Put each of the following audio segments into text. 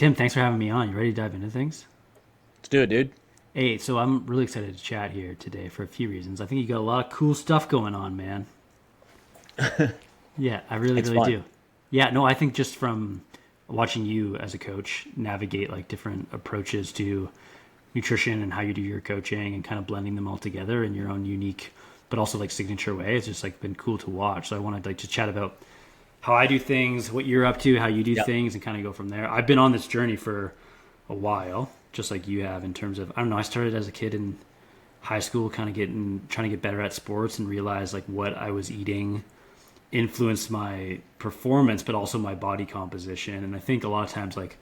Tim, thanks for having me on. You ready to dive into things? Let's do it, dude. Hey, so I'm really excited to chat here today for a few reasons. I think you got a lot of cool stuff going on, man. Yeah, I really, It's really fun. do. Yeah, no, I think just from watching you as a coach navigate like different approaches to nutrition and how you do your coaching and kind of blending them all together in your own unique but also like signature way, it's just like been cool to watch. So I wanted like to chat about how I do things, what you're up to, how you do Yep. things, and kind of go from there. I've been on this journey for a while, just like you have in terms of I don't know. I started as a kid in high school, kind of getting trying to get better at sports, and realized like what I was eating influenced my performance, but also my body composition. And I think a lot of times like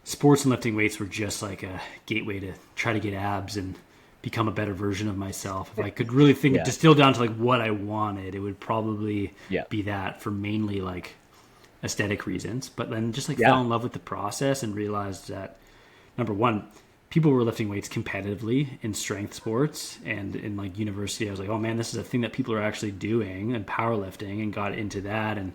sports and lifting weights were just like a gateway to try to get abs and become a better version of myself. If I could really think Yeah. distill down to like what I wanted, it would probably Yeah. be that for mainly like aesthetic reasons. But then just like Yeah. fell in love with the process and realized that number one, people were lifting weights competitively in strength sports and in like university. I was like, oh man, this is a thing that people are actually doing and powerlifting, and got into that and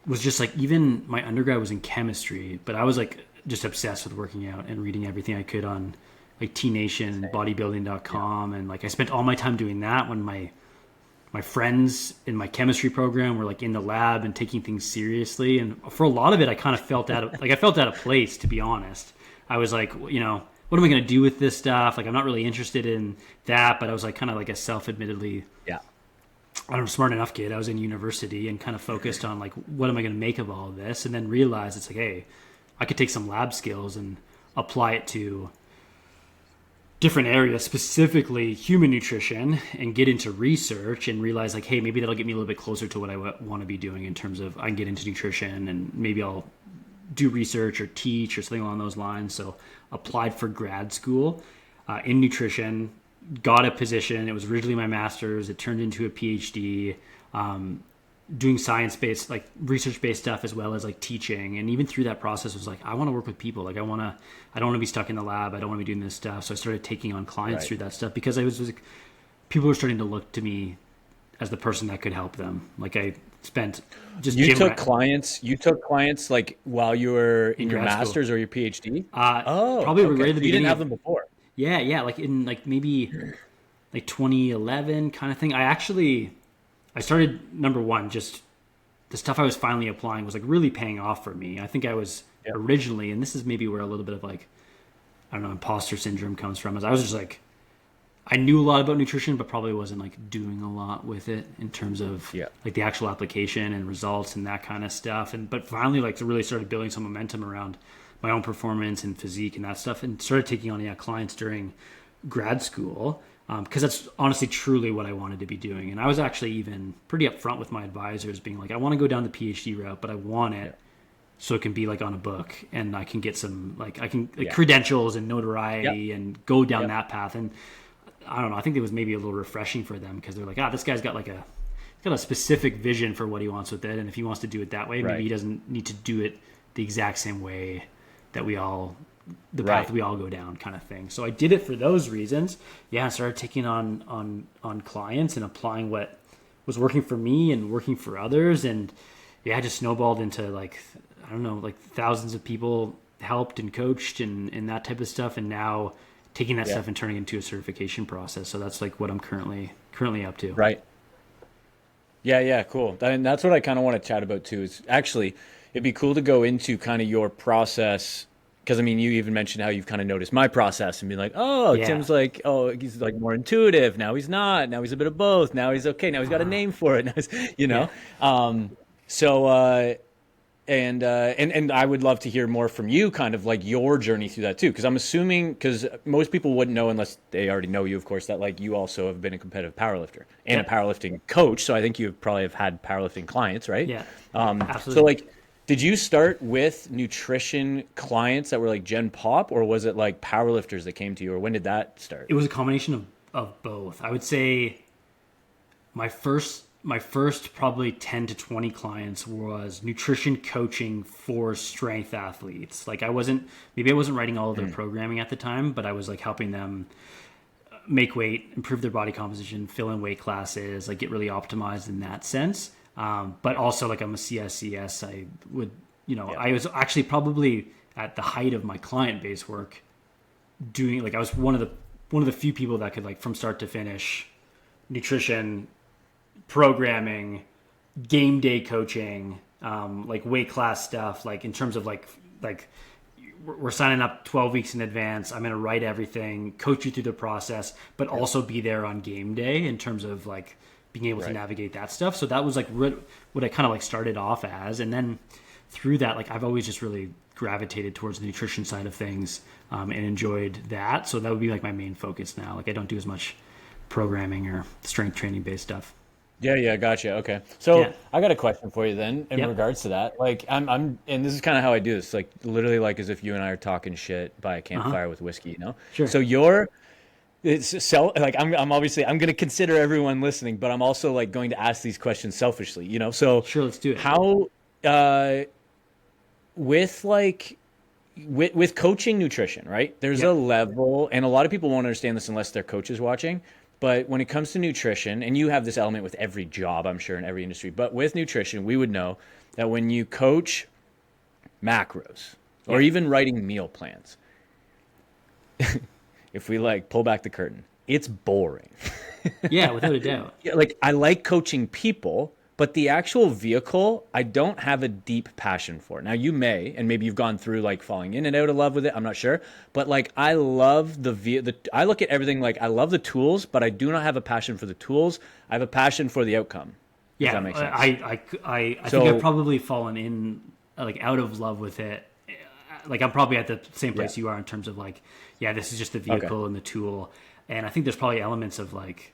was just like, even my undergrad was in chemistry, but I was like just obsessed with working out and reading everything I could on like T Nation, Same. Yeah. bodybuilding.com. And like I spent all my time doing that when my friends in my chemistry program were like in the lab and taking things seriously. And for a lot of it, I kind of felt I felt out of place, to be honest. I was like, what am I going to do with this stuff? Like, I'm not really interested in that, but I was like kind of like a self-admittedly, Yeah. I don't know, smart enough kid. I was in university and kind of focused on like, what am I going to make of all of this? And then realized it's like, hey, I could take some lab skills and apply it to different areas, specifically human nutrition, and get into research and realize like, hey, maybe that'll get me a little bit closer to what I want to be doing in terms of I can get into nutrition and maybe I'll do research or teach or something along those lines. So applied for grad school in nutrition, got a position. It was originally my master's. It turned into a PhD. Doing science-based, like research-based stuff, as well as like teaching. And even through that process was like, I want to work with people. Like I don't want to be stuck in the lab. I don't want to be doing this stuff. So I started taking on clients Right. through that stuff because like, people were starting to look to me as the person that could help them. Like I spent just You gym took rat clients. You took clients like while you were in in your grad school. master's or your PhD. Uh, Oh, Probably right okay. at the So you didn't beginning have of, them before. yeah, like in like maybe like 2011 kind of thing. I started number one, just the stuff I was finally applying was like really paying off for me. I think I was Yep. originally, and this is maybe where a little bit of like, I don't know, imposter syndrome comes from, is I was just like, I knew a lot about nutrition, but probably wasn't like doing a lot with it in terms of Yeah. like the actual application and results and that kind of stuff. And, but finally like really started building some momentum around my own performance and physique and that stuff, and started taking on, yeah, clients during grad school, because that's honestly truly what I wanted to be doing. And I was actually even pretty upfront with my advisors, being like, I want to go down the PhD route, but I want Yeah. it so it can be like on a book and I can get some like I can like Yeah. credentials and Yep. notoriety and go down Yep. that path. And I don't know, I think it was maybe a little refreshing for them because they're like, this guy's got like got a specific vision for what he wants with it, and if he wants to do it that way, maybe Right. he doesn't need to do it the exact same way that the path Right. we all go down, kind of thing. So I did it for those reasons. Yeah, I started taking on clients and applying what was working for me and working for others, and yeah, I just snowballed into like, I don't know, like thousands of people helped and coached and that type of stuff, and now taking that Yeah. stuff and turning it into a certification process. So that's like what I'm currently up to. Right. Yeah. Yeah. Cool. And that's what I kind of want to chat about too. Is actually, it'd be cool to go into kind of your process. Because I mean, you even mentioned how you've kind of noticed my process and be like, oh, Yeah. Tim's like, oh, he's like more intuitive. Now he's not. Now he's a bit of both. Now he's okay. Now he's got a name for it. Now you Yeah. know. So and I would love to hear more from you, kind of like your journey through that too, because I'm assuming because most people wouldn't know unless they already know you, of course, that like you also have been a competitive powerlifter and a Yeah. powerlifting coach. So I think you probably have had powerlifting clients, right? Yeah. So Absolutely. like, did you start with nutrition clients that were like Gen Pop, or was it like powerlifters that came to you, or when did that start? It was a combination of both. I would say my first probably 10 to 20 clients was nutrition coaching for strength athletes. Like maybe I wasn't writing all of their programming at the time, but I was like helping them make weight, improve their body composition, fill in weight classes, like get really optimized in that sense. But also like I'm a CSCS. I would, Yeah. I was actually probably at the height of my client base work doing, like, I was one of the few people that could, like, from start to finish, nutrition, programming, game day coaching, like weight class stuff, like in terms of like we're signing up 12 weeks in advance. I'm going to write everything, coach you through the process, but also be there on game day in terms of like being able to navigate that stuff. So that was like what I kind of like started off as. And then through that, like I've always just really gravitated towards the nutrition side of things, and enjoyed that. So that would be like my main focus now. Like I don't do as much programming or strength training based stuff. Yeah, gotcha. Okay. So I got a question for you then in regards to that. Like I'm and this is kind of how I do this, like literally like as if you and I are talking shit by a campfire with whiskey, you know? Sure. So it's like I'm obviously I'm going to consider everyone listening, but I'm also like going to ask these questions selfishly, you know? So Sure, let's do it. How with like with coaching nutrition, right? There's a level, and a lot of people won't understand this unless their coach is watching. But when it comes to nutrition, and you have this element with every job, I'm sure, in every industry, but with nutrition, we would know that when you coach macros or even writing meal plans, if we like pull back the curtain, it's boring. Yeah, without a doubt. Yeah, like I like coaching people, but the actual vehicle, I don't have a deep passion for. Now you may, and maybe you've gone through like falling in and out of love with it. I'm not sure, but like I love I look at everything like I love the tools, but I do not have a passion for the tools. I have a passion for the outcome. Yeah, Does that make sense? I think I've probably fallen in like out of love with it. Like I'm probably at the same place you are in terms of like, this is just the vehicle and the tool. And I think there's probably elements of like,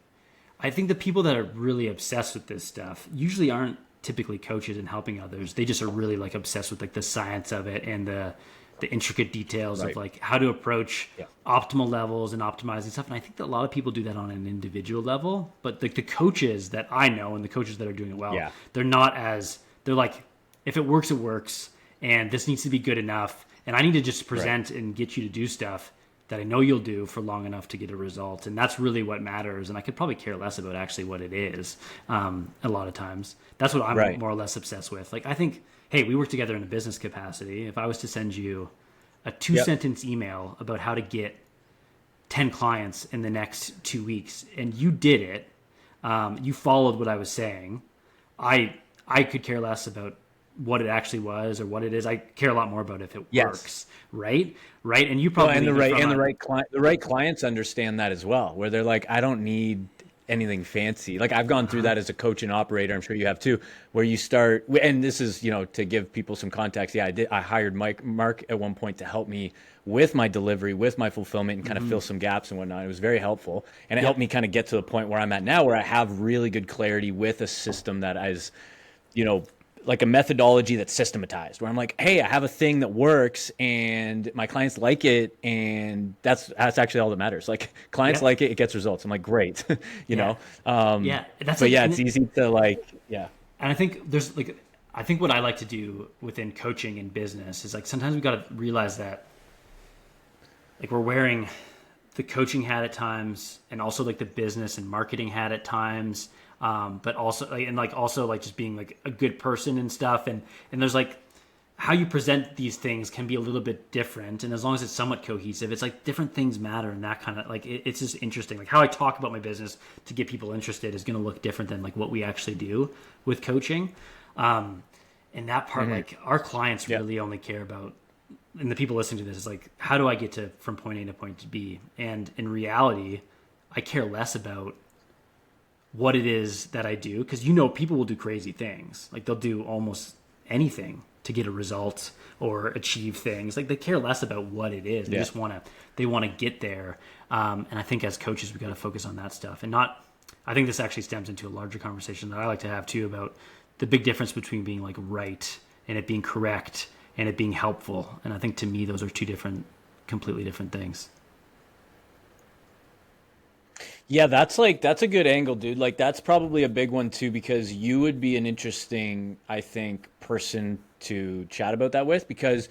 I think the people that are really obsessed with this stuff usually aren't typically coaches and helping others. They just are really like obsessed with like the science of it and the intricate details of like how to approach optimal levels and optimizing stuff. And I think that a lot of people do that on an individual level, but like the coaches that I know and the coaches that are doing it well, they're like, if it works, it works. And this needs to be good enough. And I need to just present and get you to do stuff that I know you'll do for long enough to get a result. And that's really what matters. And I could probably care less about actually what it is. A lot of times that's what I'm more or less obsessed with. Like, I think, hey, we work together in a business capacity. If I was to send you a 2-sentence email about how to get 10 clients in the next 2 weeks, and you did it, you followed what I was saying, I could care less about what it actually was or what it is. I care a lot more about if it works, right? And you probably the right clients understand that as well, where they're like, I don't need anything fancy. Like I've gone through that as a coach and operator. I'm sure you have too, where you start, and this is, to give people some context. Yeah, I hired Mark at one point to help me with my delivery, with my fulfillment, and kind of fill some gaps and whatnot. It was very helpful. And it helped me kind of get to the point where I'm at now, where I have really good clarity with a system that is, like a methodology that's systematized, where I'm like, hey, I have a thing that works and my clients like it. And that's actually all that matters. Like clients like it, it gets results. I'm like, great, you know? It's easy to like, And I think I think what I like to do within coaching and business is like, sometimes we got to realize that like we're wearing the coaching hat at times and also like the business and marketing hat at times. But also, like just being like a good person and stuff. And there's like how you present these things can be a little bit different. And as long as it's somewhat cohesive, it's like different things matter. And that kind of like, it's just interesting. Like how I talk about my business to get people interested is going to look different than like what we actually do with coaching. And that part, like our clients really only care about, and the people listening to this is like, how do I get from point A to point B? And in reality, I care less about what it is that I do, because people will do crazy things. Like they'll do almost anything to get a result or achieve things. Like they care less about what it is. They just want to get there. And I think as coaches, we got to focus on that stuff and not. I think this actually stems into a larger conversation that I like to have too about the big difference between being like right and it being correct and it being helpful. And I think to me, those are two completely different things. Yeah, that's a good angle, dude. Like that's probably a big one too, because you would be an interesting, I think, person to chat about that with, because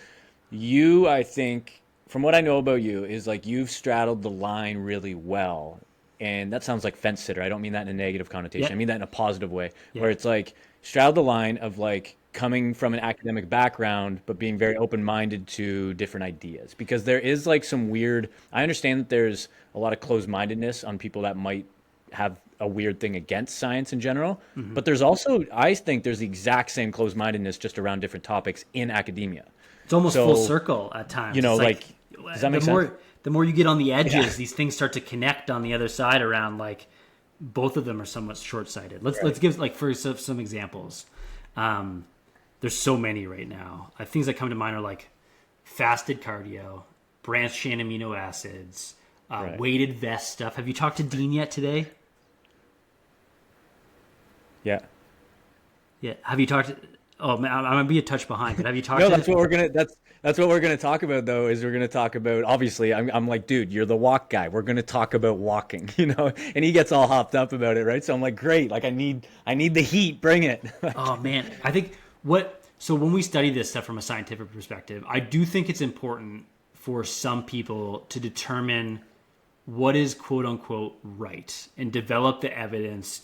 you, I think, from what I know about you, is like you've straddled the line really well. And that sounds like fence sitter. I don't mean that in a negative connotation. I mean that in a positive way, where it's like straddle the line of like coming from an academic background, but being very open-minded to different ideas. Because there is like some weird, I understand that there's a lot of closed-mindedness on people that might have a weird thing against science in general. But there's also, I think there's the exact same closed-mindedness just around different topics in academia. It's almost So, full circle at times. you know, It's like, does that make sense? The more you get on the edges, Yeah. these things start to connect on the other side around like both of them are somewhat short-sighted. Let's give like for some examples. There's so many right now. Things that come to mind are like fasted cardio, branched chain amino acids, Right. weighted vest stuff. Have you talked to Dean yet today? Yeah. Yeah. Have you talked to, oh man, I'm gonna be a touch behind, but have you talked No, to that's what we're gonna talk about though, is we're gonna talk about, obviously I'm like, dude, you're the walk guy. We're gonna talk about walking, you know? And he gets all hopped up about it, right? So I'm like, great, like I need the heat, bring it. Oh man, I think so when we study this stuff from a scientific perspective, I do think it's important for some people to determine what is quote unquote right and develop the evidence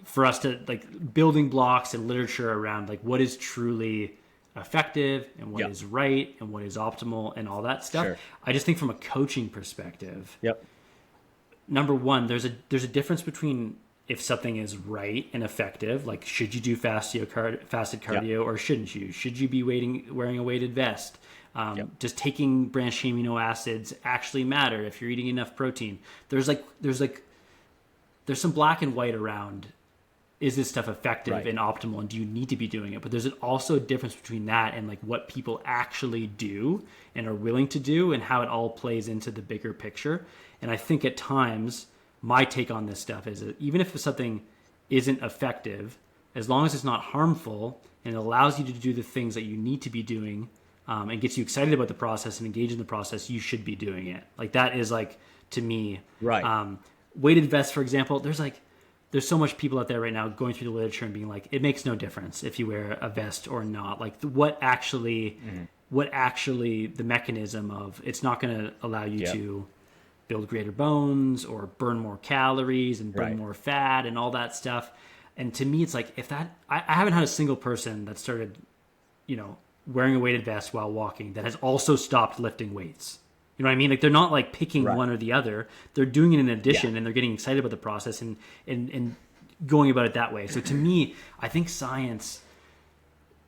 for us to like building blocks and literature around like what is truly effective and what Yep. is right and what is optimal and all that stuff. Sure. I just think from a coaching perspective, Yep. number one, there's a difference between if something is right and effective, like should you do fasted cardio or shouldn't you? Should you be wearing a weighted vest? Does taking branched chain amino acids actually matter if you're eating enough protein? There's some black and white around. Is this stuff effective Right. and optimal, and do you need to be doing it? But there's also a difference between that and like what people actually do and are willing to do and how it all plays into the bigger picture. And I think at times my take on this stuff is that even if something isn't effective, as long as it's not harmful and it allows you to do the things that you need to be doing and gets you excited about the process and engaged in the process, you should be doing it. Like that is like, to me, Right. Weighted vests, for example, there's so much people out there right now going through the literature and being like, it makes no difference if you wear a vest or not. Like what actually the mechanism of it's not going to allow you Yep. to build greater bones or burn more calories and burn Right. more fat and all that stuff. And to me, it's like I haven't had a single person that started, wearing a weighted vest while walking that has also stopped lifting weights. You know what I mean? Like they're not like picking Right. one or the other. They're doing it in addition, Yeah. and they're getting excited about the process and going about it that way. So to me, I think science,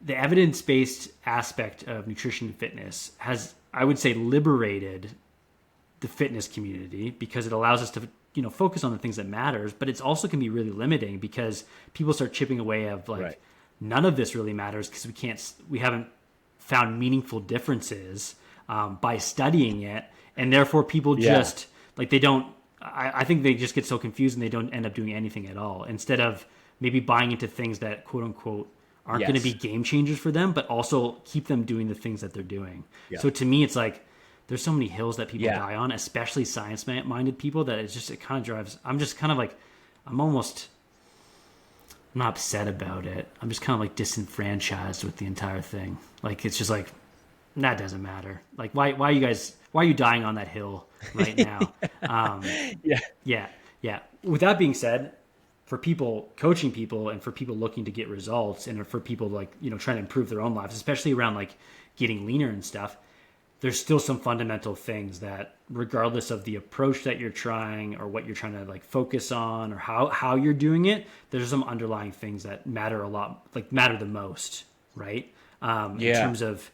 the evidence-based aspect of nutrition and fitness has, I would say, liberated the fitness community because it allows us to focus on the things that matters. But it's also can be really limiting because people start chipping away of like Right. none none of this really matters because we haven't found meaningful differences by studying it, and therefore people Yeah. just like they don't. I think they just get so confused and they don't end up doing anything at all. Instead of maybe buying into things that quote unquote aren't going to be Yes. game changers for them, but also keep them doing the things that they're doing. Yeah. So to me, it's like there's so many hills that people Yeah. die on, especially science-minded people, that it kind of drives. I'm just kind of like I'm not upset about it. I'm just kind of like disenfranchised with the entire thing. Like it's just like that doesn't matter. Like why are you dying on that hill right now? Yeah. Yeah. With that being said, for people coaching people and for people looking to get results and for people like, trying to improve their own lives, especially around like getting leaner and stuff, there's still some fundamental things that regardless of the approach that you're trying or what you're trying to like focus on or how you're doing it, there's some underlying things that matter a lot, like matter the most, right? In terms of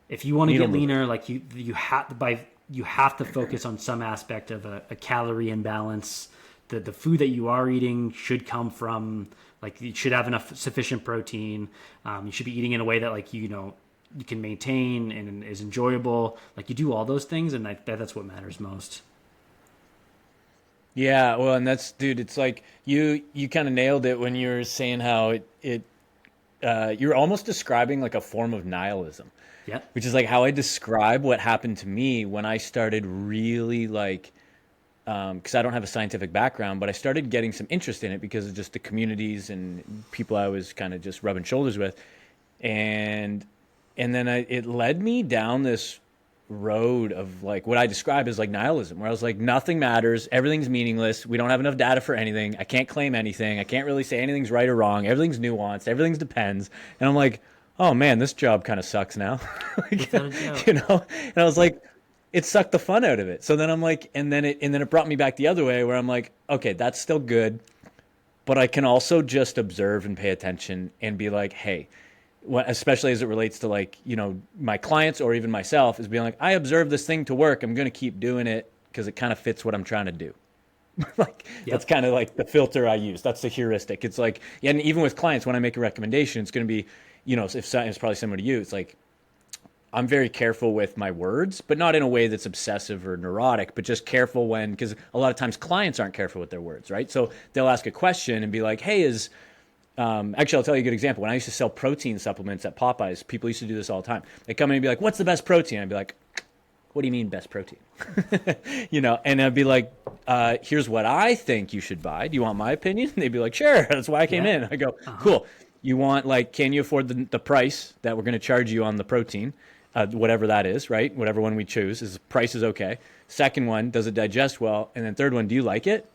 if you want to get leaner, like you have to focus on some aspect of a calorie imbalance. The food that you are eating should come from like you should have enough sufficient protein. You should be eating in a way that like you can maintain and is enjoyable. Like you do all those things, and that's what matters most. Yeah, well, and dude, it's like you kind of nailed it when you were saying how you're almost describing like a form of nihilism. Yeah. Which is like how I describe what happened to me when I started really like, because I don't have a scientific background, but I started getting some interest in it because of just the communities and people I was kind of just rubbing shoulders with, and then it led me down this road of like what I describe as like nihilism, where I was like, nothing matters, everything's meaningless, we don't have enough data for anything, I can't claim anything, I can't really say anything's right or wrong, everything's nuanced, everything's depends. And I'm like, oh man, this job kind of sucks now. Like, Without a doubt. you know, and I was like, it sucked the fun out of it. So then I'm like, and then it brought me back the other way where I'm like, okay, that's still good, but I can also just observe and pay attention and be like, hey, especially as it relates to like, you know, my clients or even myself, is being like, I observe this thing to work, I'm going to keep doing it because it kind of fits what I'm trying to do. Like, that's kind of like the filter I use. That's the heuristic. It's like, yeah, and even with clients, when I make a recommendation, it's going to be, you know, if it's probably similar to you, it's like, I'm very careful with my words, but not in a way that's obsessive or neurotic, but just careful when, because a lot of times clients aren't careful with their words, right? So they'll ask a question and be like, hey, actually, I'll tell you a good example. When I used to sell protein supplements at Popeyes, people used to do this all the time. They come in and be like, what's the best protein? I'd be like, what do you mean best protein? You know, and I'd be like, here's what I think you should buy. Do you want my opinion? And they'd be like, sure, that's why I came in. I go, cool. You want, like, can you afford the price that we're going to charge you on the protein? Whatever that is, right? Whatever one we choose, is price is okay. Second one, does it digest well? And then third one, do you like it?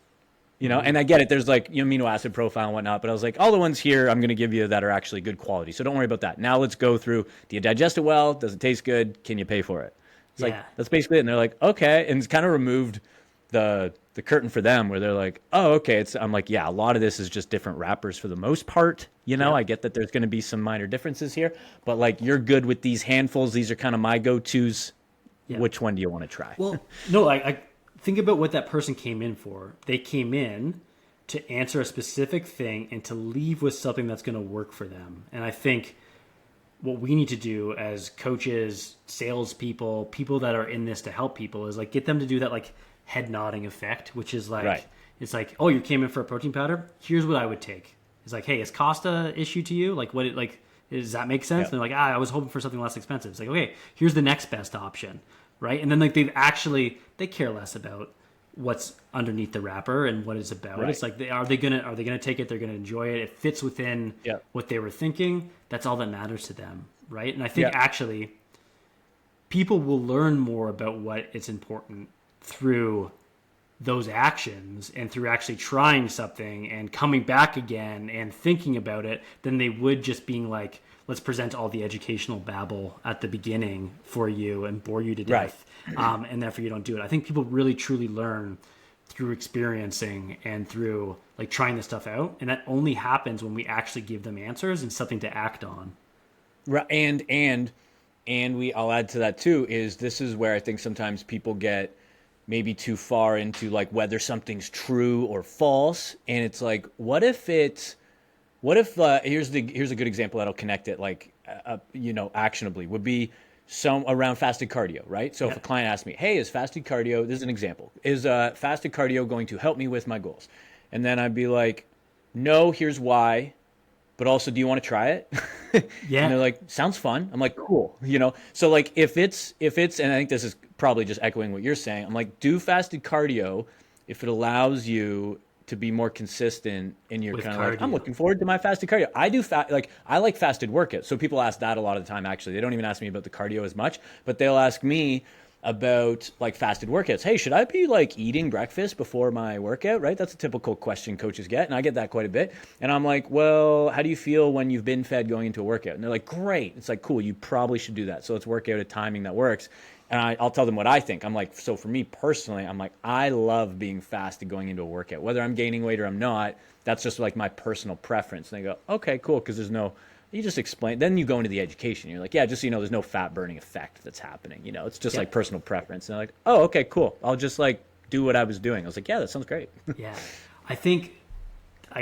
You know, and I get it. There's like amino acid profile and whatnot, but I was like, all the ones here I'm going to give you that are actually good quality. So don't worry about that. Now let's go through, do you digest it well? Does it taste good? Can you pay for it? It's like, that's basically it. And they're like, okay. And it's kind of removed the curtain for them where they're like, oh, okay. I'm like, yeah, a lot of this is just different wrappers for the most part. You know, I get that there's going to be some minor differences here, but like, you're good with these handfuls. These are kind of my go-tos. Which one do you want to try? Well, no, I think about what that person came in for. They came in to answer a specific thing and to leave with something that's going to work for them. And I think what we need to do as coaches, salespeople, people that are in this to help people is like get them to do that like head nodding effect, which is like, it's like, oh, you came in for a protein powder? Here's what I would take. It's like, hey, is cost a issue to you? Like what does that make sense? And they're like, I was hoping for something less expensive. It's like, okay, here's the next best option. Right. And then like they care less about what's underneath the wrapper and what it's about. It's like, are they gonna take it? They're gonna enjoy it. It fits within what they were thinking. That's all that matters to them. Right. And I think actually people will learn more about what it's important through those actions and through actually trying something and coming back again and thinking about it than they would just being like, let's present all the educational babble at the beginning for you and bore you to death. And therefore you don't do it. I think people really truly learn through experiencing and through like trying this stuff out. And that only happens when we actually give them answers and something to act on. Right. And I'll add to that too, is this is where I think sometimes people get maybe too far into like whether something's true or false. And it's like, what if here's a good example that'll connect it like, actionably would be some around fasted cardio, right? So if a client asks me, hey, is fasted cardio, this is an example, is fasted cardio going to help me with my goals? And then I'd be like, no, here's why, but also, do you want to try it? And they're like, sounds fun. I'm like, cool. You know, so like if it's, and I think this is probably just echoing what you're saying. I'm like, do fasted cardio if it allows you to be more consistent in your kind of like, I'm looking forward to my fasted cardio. I like fasted workouts. So people ask that a lot of the time, actually. They don't even ask me about the cardio as much, but they'll ask me about like fasted workouts. Hey, should I be like eating breakfast before my workout? Right? That's a typical question coaches get. And I get that quite a bit. And I'm like, well, how do you feel when you've been fed going into a workout? And they're like, great. It's like, cool. You probably should do that. So let's work out a timing that works. And I'll tell them what I think. I'm like, so for me personally, I'm like, I love being fasted going into a workout. Whether I'm gaining weight or I'm not, that's just like my personal preference. And they go, okay, cool, because you just explain. Then you go into the education. You're like, yeah, just so you know, there's no fat burning effect that's happening. You know, it's just like personal preference. And they're like, oh, okay, cool. I'll just like do what I was doing. I was like, yeah, that sounds great. I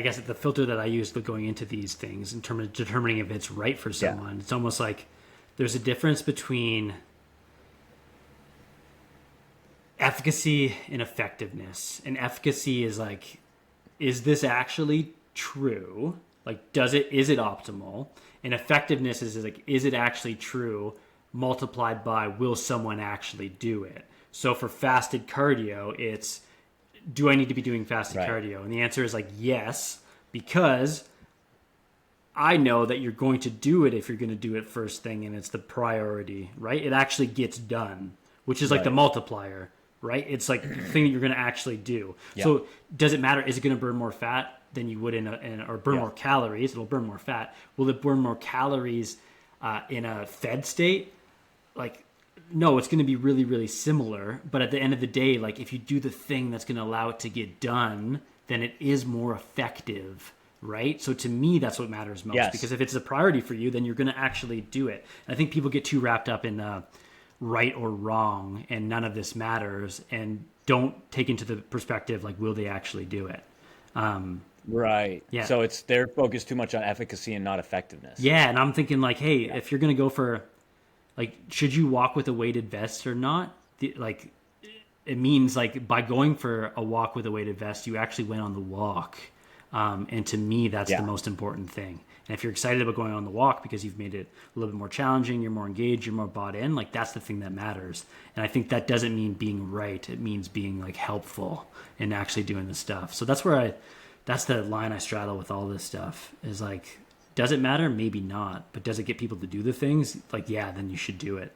guess the filter that I use going into these things in terms of determining if it's right for someone, it's almost like there's a difference between efficacy and effectiveness. And efficacy is like, is this actually true? Like, is it optimal? And effectiveness is like, is it actually true multiplied by, will someone actually do it? So for fasted cardio, it's, do I need to be doing fasted cardio? And the answer is like, yes, because I know that you're going to do it if you're going to do it first thing and it's the priority, right? It actually gets done. which is like the multiplier, right? It's like the thing that you're going to actually do. So does it matter? Is it going to burn more fat than you would or burn more calories? It'll burn more fat. Will it burn more calories in a fed state? Like, no, it's going to be really, really similar. But at the end of the day, like if you do the thing that's going to allow it to get done, then it is more effective, right? So to me, that's what matters most. Because if it's a priority for you, then you're going to actually do it. And I think people get too wrapped up in right or wrong, and none of this matters, and don't take into the perspective, like, will they actually do it? Right. Yeah. So they're focused too much on efficacy and not effectiveness. Yeah. And I'm thinking like, hey, if you're going to go for, like, should you walk with a weighted vest or not? Like, it means like by going for a walk with a weighted vest, you actually went on the walk. And to me, that's the most important thing. And if you're excited about going on the walk because you've made it a little bit more challenging, you're more engaged, you're more bought in, like that's the thing that matters. And I think that doesn't mean being right. It means being like helpful and actually doing the stuff. So that's that's the line I straddle with all this stuff is like, does it matter? Maybe not. But does it get people to do the things? Like, yeah, then you should do it.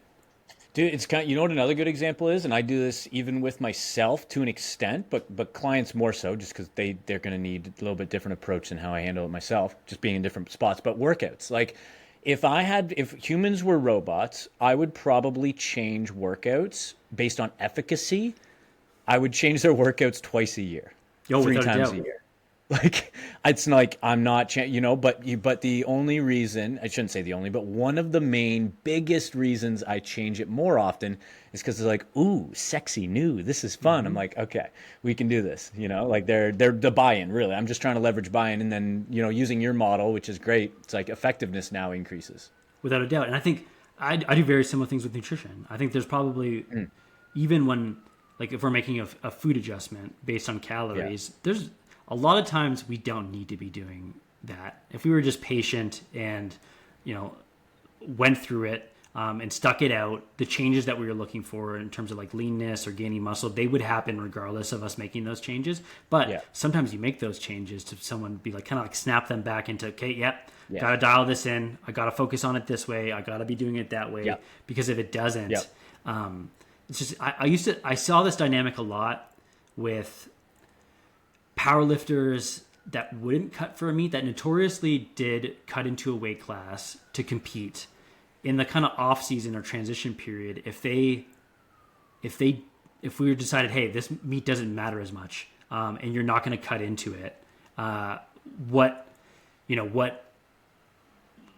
Dude, it's kind of, you know what another good example is, and I do this even with myself to an extent, but clients more so, just because they're going to need a little bit different approach than how I handle it myself, just being in different spots. But workouts, like if humans were robots, I would probably change workouts based on efficacy. I would change their workouts twice a year, 3 times a year. Like it's like I'm not, but the only reason, I shouldn't say the only, but one of the main biggest reasons I change it more often is because it's like, ooh, sexy, new, this is fun. I'm like, okay, we can do this. Like they're the buy-in really. I'm just trying to leverage buy-in, and then using your model, which is great. It's like effectiveness now increases without a doubt. And I think I do very similar things with nutrition. I think there's probably even when, like, if we're making a food adjustment based on calories, there's a lot of times we don't need to be doing that. If we were just patient and, went through it and stuck it out, the changes that we were looking for in terms of like leanness or gaining muscle, they would happen regardless of us making those changes. But sometimes you make those changes to someone be like, kind of like snap them back into, okay, got to dial this in. I got to focus on it this way. I got to be doing it that way. Because if it doesn't, it's just, I saw this dynamic a lot with powerlifters that wouldn't cut for a meet, that notoriously did cut into a weight class to compete in the kind of off season or transition period. If we decided, hey, this meet doesn't matter as much, and you're not going to cut into it,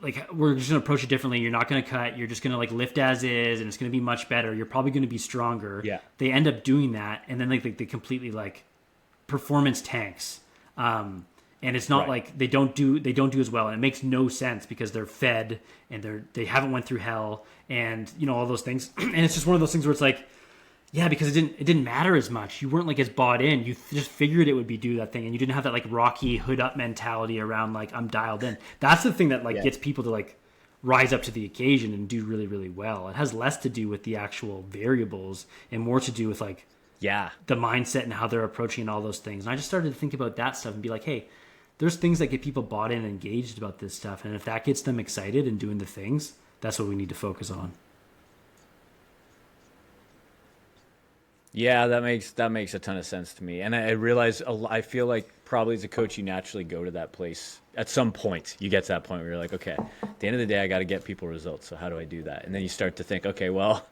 like we're just going to approach it differently. You're not going to cut. You're just going to like lift as is, and it's going to be much better. You're probably going to be stronger. Yeah. They end up doing that, and then they completely like performance tanks, and it's not like they don't do as well, and it makes no sense because they're fed and they haven't went through hell and all those things. And it's just one of those things where it's like, because it didn't matter as much. You weren't like as bought in. You just figured it would be do that thing, and you didn't have that like Rocky hood up mentality around like I'm dialed in. That's the thing that like gets people to like rise up to the occasion and do really, really well. It has less to do with the actual variables and more to do with like the mindset and how they're approaching all those things. And I just started to think about that stuff and be like, hey, there's things that get people bought in and engaged about this stuff. And if that gets them excited and doing the things, that's what we need to focus on. Yeah, that makes a ton of sense to me. And I realize, I feel like probably as a coach, you naturally go to that place. At some point, you get to that point where you're like, okay, at the end of the day, I got to get people results. So how do I do that? And then you start to think, okay, well,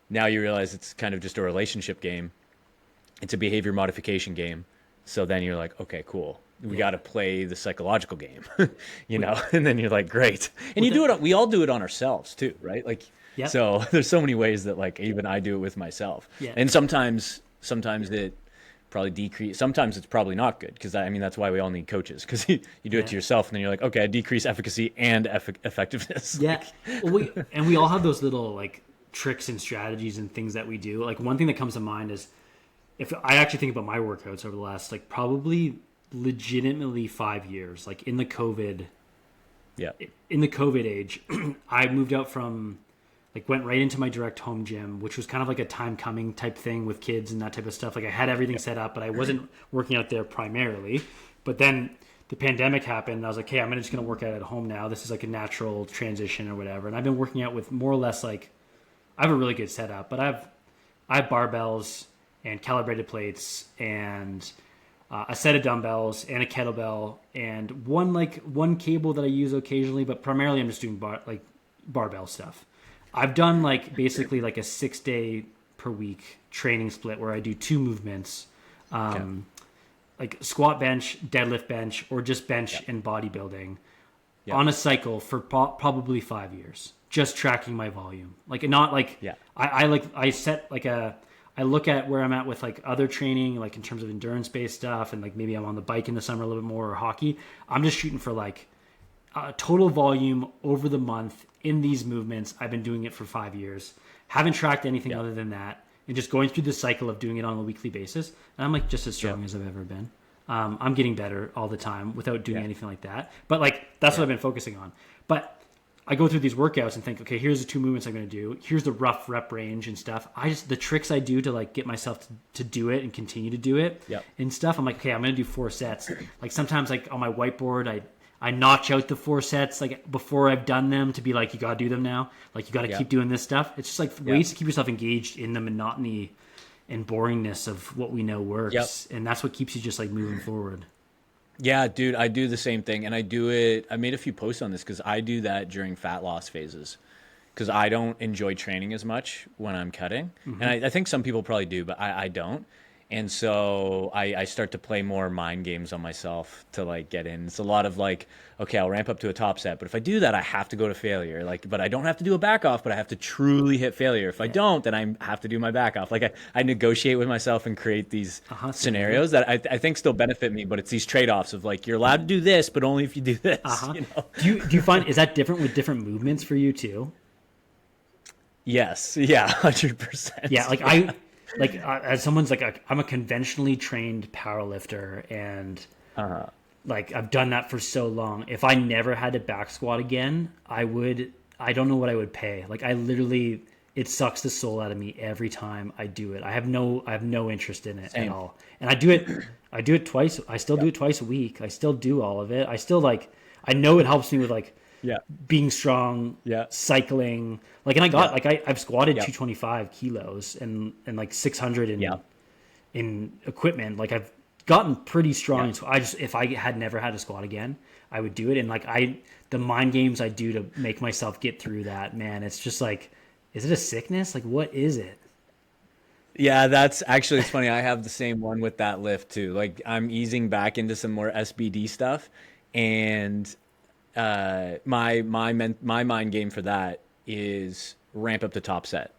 now you realize it's kind of just a relationship game. It's a behavior modification game. So then you're like, okay, cool. We got to play the psychological game, and then you're like, great. And we all do it on ourselves too, right? Like, so there's so many ways that like, even I do it with myself. Yeah. And sometimes it probably decrease. Sometimes it's probably not good. Cause that's why we all need coaches. Cause you do it to yourself and then you're like, okay, I decrease efficacy and effectiveness. Yeah. Well, we all have those little like tricks and strategies and things that we do. Like one thing that comes to mind is, if I actually think about my workouts over the last like probably legitimately 5 years, like in the COVID age, I moved out from like went right into my direct home gym, which was kind of like a time coming type thing with kids and that type of stuff. Like I had everything set up, but I wasn't working out there primarily. But then the pandemic happened and I was like, hey, I'm just going to work out at home now. This is like a natural transition or whatever. And I've been working out with more or less like, I have a really good setup, but I have barbells and calibrated plates and a set of dumbbells and a kettlebell and one cable that I use occasionally, but primarily I'm just doing barbell stuff. I've done like basically like a 6-day per week training split where I do 2 movements, like squat bench, deadlift bench, or just bench and bodybuilding on a cycle for probably 5 years, just tracking my volume. Like not like I set like I look at where I'm at with like other training, like in terms of endurance based stuff, and like maybe I'm on the bike in the summer a little bit more, or hockey. I'm just shooting for like total volume over the month in these movements. I've been doing it for 5 years, haven't tracked anything other than that, and just going through the cycle of doing it on a weekly basis. And I'm like just as strong as I've ever been. I'm getting better all the time without doing anything like that. But like that's what I've been focusing on. But I go through these workouts and think, okay, here's the 2 movements I'm going to do. Here's the rough rep range and stuff. The tricks I do to like get myself to do it and continue to do it and stuff. I'm like, okay, I'm going to do 4 sets. Like sometimes like on my whiteboard, I notch out the 4 sets like before I've done them to be like, you got to do them now. Like you got to keep doing this stuff. It's just like ways to keep yourself engaged in the monotony and boringness of what we know works. And that's what keeps you just like moving forward. Yeah, dude, I do the same thing. And I do it. I made a few posts on this because I do that during fat loss phases because I don't enjoy training as much when I'm cutting. And I think some people probably do, but I don't. And so I start to play more mind games on myself to like get in. It's a lot of like, okay, I'll ramp up to a top set, but if I do that, I have to go to failure. Like, but I don't have to do a back off, but I have to truly hit failure. If I don't, then I have to do my back off. Like I negotiate with myself and create these scenarios that I think still benefit me, but it's these trade-offs of like, you're allowed to do this, but only if you do this. You know? Do you find, is that different with different movements for you too? Yes. Yeah. 100%. Yeah. Like as someone's like, I'm a conventionally trained powerlifter and like I've done that for so long. If I never had to back squat again, I don't know what I would pay. Like it sucks the soul out of me every time I do it. I have no interest in it at all. And I do it twice. I still do it twice a week. I still do all of it. I still like, I know it helps me with like being strong, cycling. Like, and I got like I've squatted 225 kilos and like 600 in equipment. Like I've gotten pretty strong. So if I had never had to squat again, I would do it. And like the mind games I do to make myself get through that, man, it's just like, is it a sickness? Like, what is it? Yeah, that's actually, it's funny. I have the same one with that lift too. Like I'm easing back into some more SBD stuff, and my mind game for that is ramp up the top set.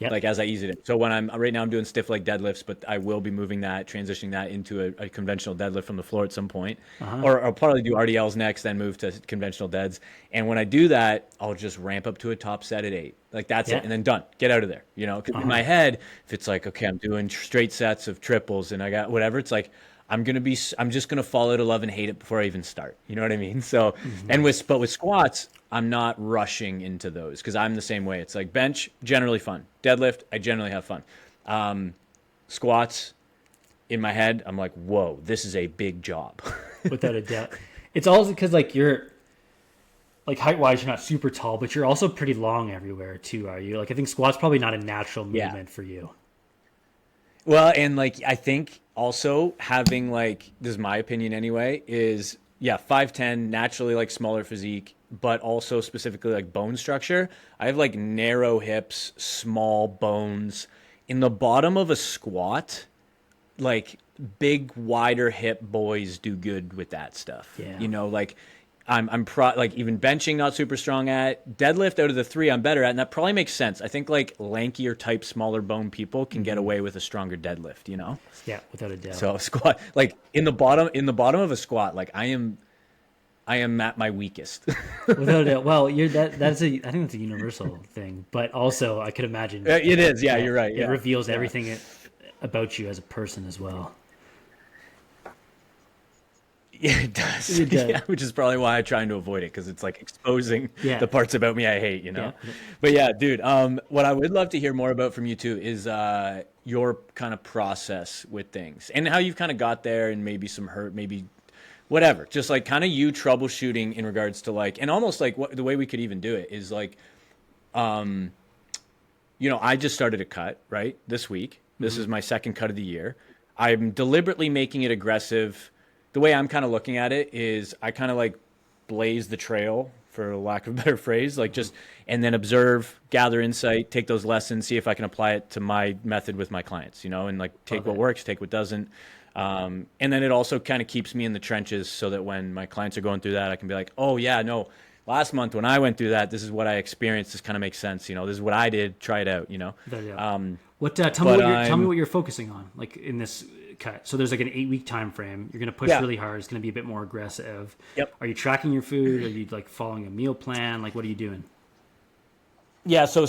Like as I ease it in. So when right now I'm doing stiff leg deadlifts, but I will be transitioning that into a conventional deadlift from the floor at some point. Or I'll probably do RDLs next, then move to conventional deads. And when I do that, I'll just ramp up to a top set at 8. Like that's it. And then done. Get out of there. You know, 'cause in my head, if it's like, okay, I'm doing straight sets of triples and I got whatever, it's like, I'm just going to fall out of love and hate it before I even start. You know what I mean? So, but with squats, I'm not rushing into those because I'm the same way. It's like bench, generally fun. Deadlift, I generally have fun. Squats, in my head, I'm like, whoa, this is a big job. Without a doubt. It's also because like you're, like height-wise, you're not super tall, but you're also pretty long everywhere too, are you? Like I think squat's probably not a natural movement for you. Well, and like I think also having like, this is my opinion anyway, is 5'10", naturally like smaller physique, but also specifically like bone structure. I have like narrow hips, small bones. In the bottom of a squat, like big, wider hip boys do good with that stuff. Yeah. You know, like like even benching not super strong at. Deadlift out of the 3 I'm better at, and that probably makes sense. I think like lankier type, smaller bone people can get away with a stronger deadlift, you know? Yeah, without a doubt. So squat, like in the bottom of a squat, like I am at my weakest. Without a doubt. Well, I think that's a universal thing, but also I could imagine it is. Yeah, you're right. It reveals everything about you as a person as well. Yeah, it does. Yeah, which is probably why I'm trying to avoid it, because it's like exposing the parts about me I hate, you know? Yeah. But yeah, dude, what I would love to hear more about from you too is your kind of process with things and how you've kind of got there, and maybe some hurt, maybe whatever. Just like kind of you troubleshooting in regards to like, and almost like the way we could even do it is like, I just started a cut, right, this week. This is my second cut of the year. I'm deliberately making it aggressive. The way I'm kind of looking at it is I kind of like blaze the trail, for lack of a better phrase, like just, and then observe, gather insight, take those lessons, see if I can apply it to my method with my clients, and like take what works, take what doesn't. And then it also kind of keeps me in the trenches so that when my clients are going through that, I can be like, oh yeah, no, last month when I went through that, this is what I experienced. This kind of makes sense. This is what I did. Try it out, Tell me what you're focusing on, like in this cut. So there's like an 8-week time frame. You're going to push really hard. It's going to be a bit more aggressive. Yep. Are you tracking your food? Are you like following a meal plan? Like, what are you doing? Yeah. So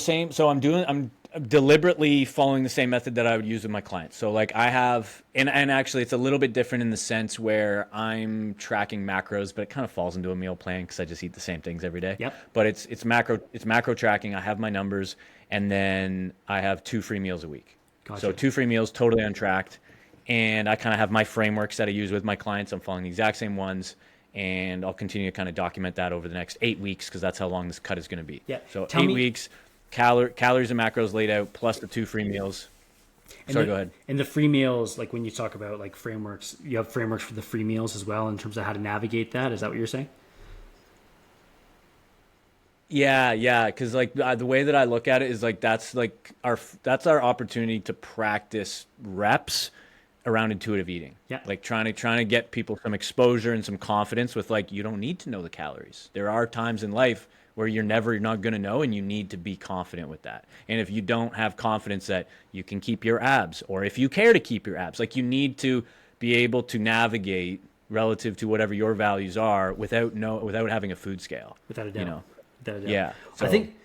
I'm deliberately following the same method that I would use with my clients. So like I have, and actually it's a little bit different in the sense where I'm tracking macros, but it kind of falls into a meal plan because I just eat the same things every day. Yep. But it's macro tracking. I have my numbers, and then I have 2 free meals a week. Gotcha. So 2 free meals, totally untracked. And I kind of have my frameworks that I use with my clients. I'm following the exact same ones. And I'll continue to kind of document that over the next 8 weeks because that's how long this cut is going to be. Yeah. So 8 weeks, calories and macros laid out, plus the 2 free meals. Go ahead. And the free meals, like when you talk about like frameworks, you have frameworks for the free meals as well in terms of how to navigate that. Is that what you're saying? Yeah, because like the way that I look at it is like that's our opportunity to practice reps around intuitive eating. Yeah. Like trying to get people some exposure and some confidence with like, you don't need to know the calories. There are times in life where you're not going to know, and you need to be confident with that. And if you don't have confidence that you can keep your abs, or if you care to keep your abs, like you need to be able to navigate relative to whatever your values are without having a food scale. Without a doubt. Without a doubt. Yeah. So I think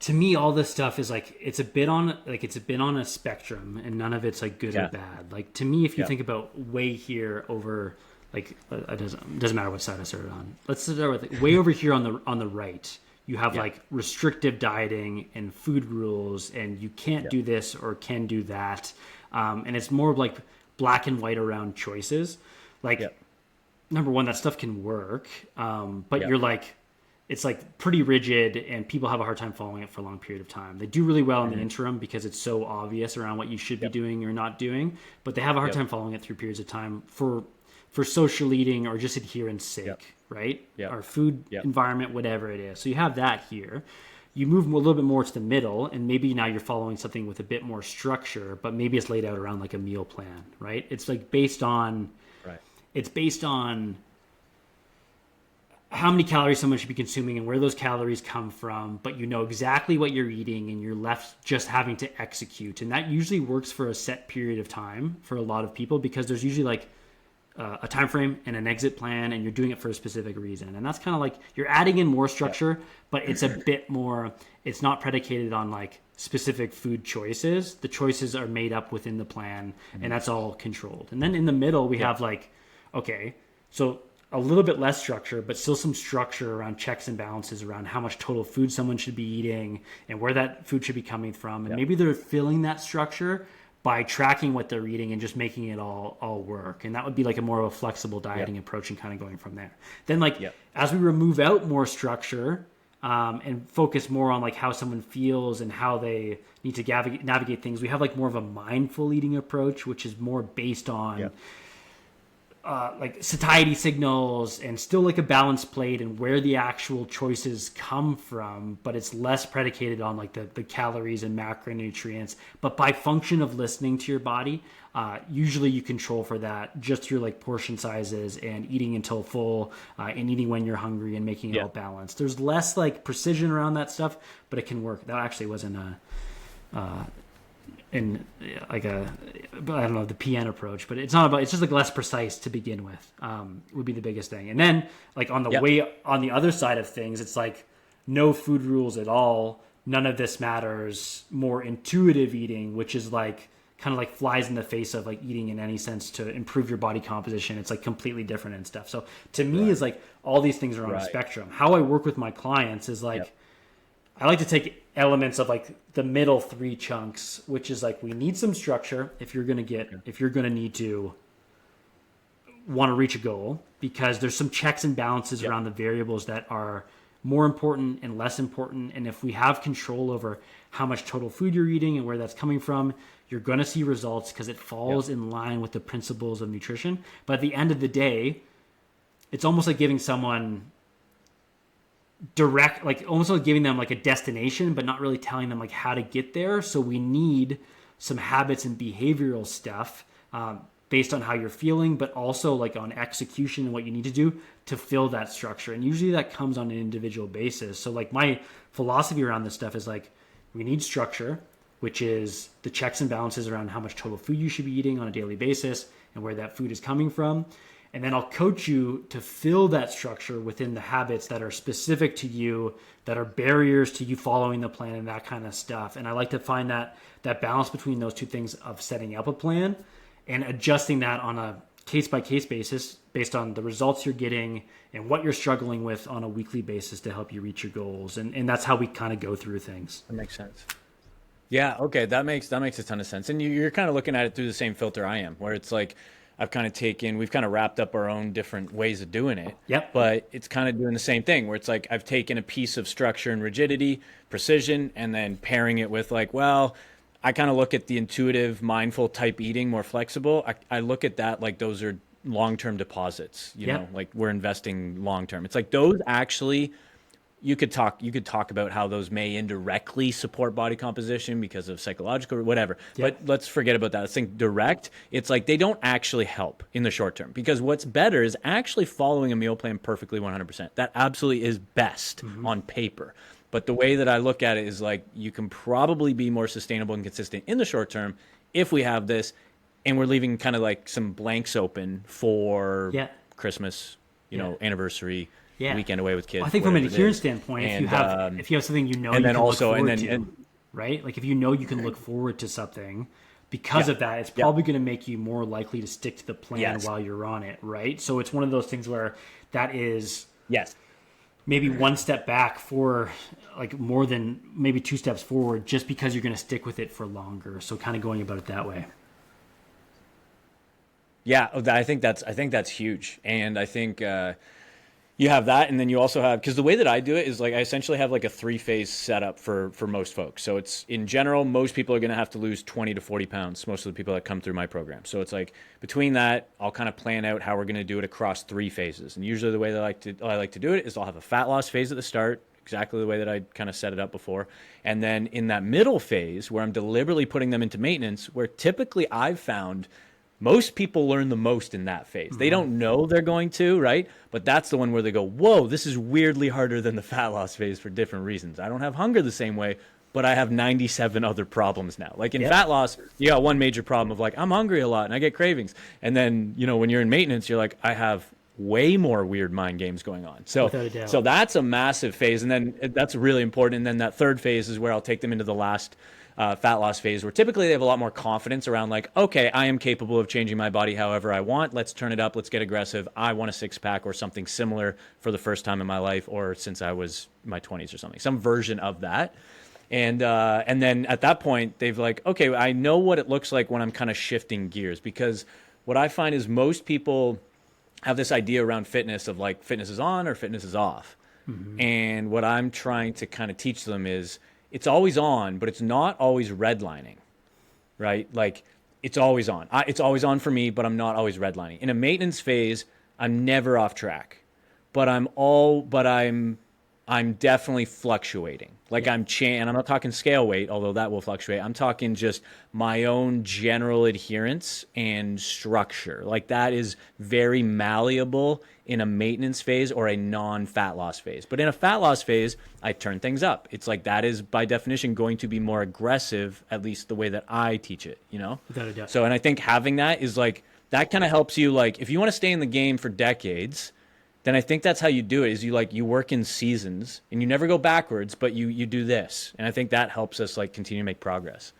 to me, all this stuff is like it's a bit on a spectrum, and none of it's like good or bad. Like to me, if you think about way here over, like it doesn't matter what side I started on. Let's start with like, way over here on the right. You have like restrictive dieting and food rules, and you can't do this or can do that, and it's more like black and white around choices. Like number one, that stuff can work, but you're like. It's like pretty rigid, and people have a hard time following it for a long period of time. They do really well in the interim because it's so obvious around what you should be doing or not doing, but they have a hard time following it through periods of time for social eating or just adherence sake, right? Or food environment, whatever it is. So you have that here. You move a little bit more to the middle, and maybe now you're following something with a bit more structure, but maybe it's laid out around like a meal plan, right? It's like based on how many calories someone should be consuming and where those calories come from, but you know exactly what you're eating and you're left just having to execute. And that usually works for a set period of time for a lot of people because there's usually like a time frame and an exit plan, and you're doing it for a specific reason. And that's kind of like you're adding in more structure, but it's a bit more, it's not predicated on like specific food choices. The choices are made up within the plan, and that's all controlled. And then in the middle, we have like, okay, so a little bit less structure, but still some structure around checks and balances around how much total food someone should be eating and where that food should be coming from. And maybe they're filling that structure by tracking what they're eating and just making it all work. And that would be like a more of a flexible dieting approach and kind of going from there. Then like as we remove out more structure and focus more on like how someone feels and how they need to navigate things, we have like more of a mindful eating approach, which is more based on like satiety signals and still like a balanced plate and where the actual choices come from, but it's less predicated on like the calories and macronutrients, but by function of listening to your body. Usually you control for that just through like portion sizes and eating until full and eating when you're hungry and making it all balanced. There's less like precision around that stuff, but it can work. That actually wasn't in like I don't know, the PN approach, but it's just like less precise to begin with, would be the biggest thing. And then like on the way on the other side of things, it's like no food rules at all. None of this matters. More intuitive eating, which is like kind of like flies in the face of like eating in any sense to improve your body composition. It's like completely different and stuff. So to me is like all these things are on a spectrum. How I work with my clients is like, I like to take elements of like the middle 3 chunks, which is like we need some structure if you're going to need to want to reach a goal, because there's some checks and balances around the variables that are more important and less important. And if we have control over how much total food you're eating and where that's coming from, you're going to see results because it falls in line with the principles of nutrition. But at the end of the day, it's almost like giving someone direct, like almost like giving them like a destination, but not really telling them like how to get there. So we need some habits and behavioral stuff based on how you're feeling, but also like on execution and what you need to do to fill that structure. And usually that comes on an individual basis. So like my philosophy around this stuff is like, we need structure, which is the checks and balances around how much total food you should be eating on a daily basis and where that food is coming from. And then I'll coach you to fill that structure within the habits that are specific to you, that are barriers to you following the plan and that kind of stuff. And I like to find that balance between those two things of setting up a plan and adjusting that on a case-by-case basis based on the results you're getting and what you're struggling with on a weekly basis to help you reach your goals. And that's how we kind of go through things. That makes sense. Yeah, okay, that makes a ton of sense. And you're kind of looking at it through the same filter I am, where it's like, we've kind of wrapped up our own different ways of doing it. Yep. But it's kind of doing the same thing where it's like I've taken a piece of structure and rigidity, precision, and then pairing it with like, well, I kind of look at the intuitive, mindful type eating, more flexible. I look at that like those are long-term deposits, you know, like we're investing long-term. It's like those actually, you could talk about how those may indirectly support body composition because of psychological or whatever. But let's forget about that. Let's think direct. It's like they don't actually help in the short term because what's better is actually following a meal plan perfectly 100%. That absolutely is best on paper. But the way that I look at it is like you can probably be more sustainable and consistent in the short term if we have this and we're leaving kind of like some blanks open for Christmas, you know, anniversary, weekend away with kids. Well, I think from an adherence standpoint, if you have something you know and you then can also look forward and then to, right? Like if you know you can look forward to something because of that, it's probably going to make you more likely to stick to the plan while you're on it, right? So it's one of those things where that is maybe one step back for like more than maybe two steps forward just because you're going to stick with it for longer. So kind of going about it that way. Yeah, I think that's huge. And I think you have that, and then you also have, because the way that I do it is like I essentially have like a 3-phase setup for most folks. So it's in general, most people are going to have to lose 20 to 40 pounds, most of the people that come through my program. So it's like between that, I'll kind of plan out how we're going to do it across 3 phases. And usually the way that I like to do it is I'll have a fat loss phase at the start, exactly the way that I kind of set it up before. And then in that middle phase where I'm deliberately putting them into maintenance, where typically I've found most people learn the most in that phase. They don't know they're going to, right? But that's the one where they go, whoa, this is weirdly harder than the fat loss phase for different reasons. I don't have hunger the same way, but I have 97 other problems now. Like in fat loss, you got one major problem of like, I'm hungry a lot and I get cravings. And then, you know, when you're in maintenance, you're like, I have way more weird mind games going on. So that's a massive phase. And then that's really important. And then that third phase is where I'll take them into the last fat loss phase, where typically they have a lot more confidence around like, okay, I am capable of changing my body however I want. Let's turn it up. Let's get aggressive. I want a 6-pack or something similar for the first time in my life or since I was in my 20s or something, some version of that. And then at that point, they've like, okay, I know what it looks like when I'm kind of shifting gears, because what I find is most people have this idea around fitness of like fitness is on or fitness is off. And what I'm trying to kind of teach them is it's always on, but it's not always redlining, right? Like it's always on. It's always on for me, but I'm not always redlining. In a maintenance phase, I'm never off track, but I'm definitely fluctuating. Like and I'm not talking scale weight, although that will fluctuate. I'm talking just my own general adherence and structure. Like that is very malleable in a maintenance phase or a non-fat loss phase. But in a fat loss phase, I turn things up. It's like that is by definition going to be more aggressive, at least the way that I teach it, you know? Without a doubt. So, and I think having that is like, that kind of helps you, like, if you want to stay in the game for decades, then I think that's how you do it, is you work in seasons and you never go backwards, but you do this. And I think that helps us like continue to make progress.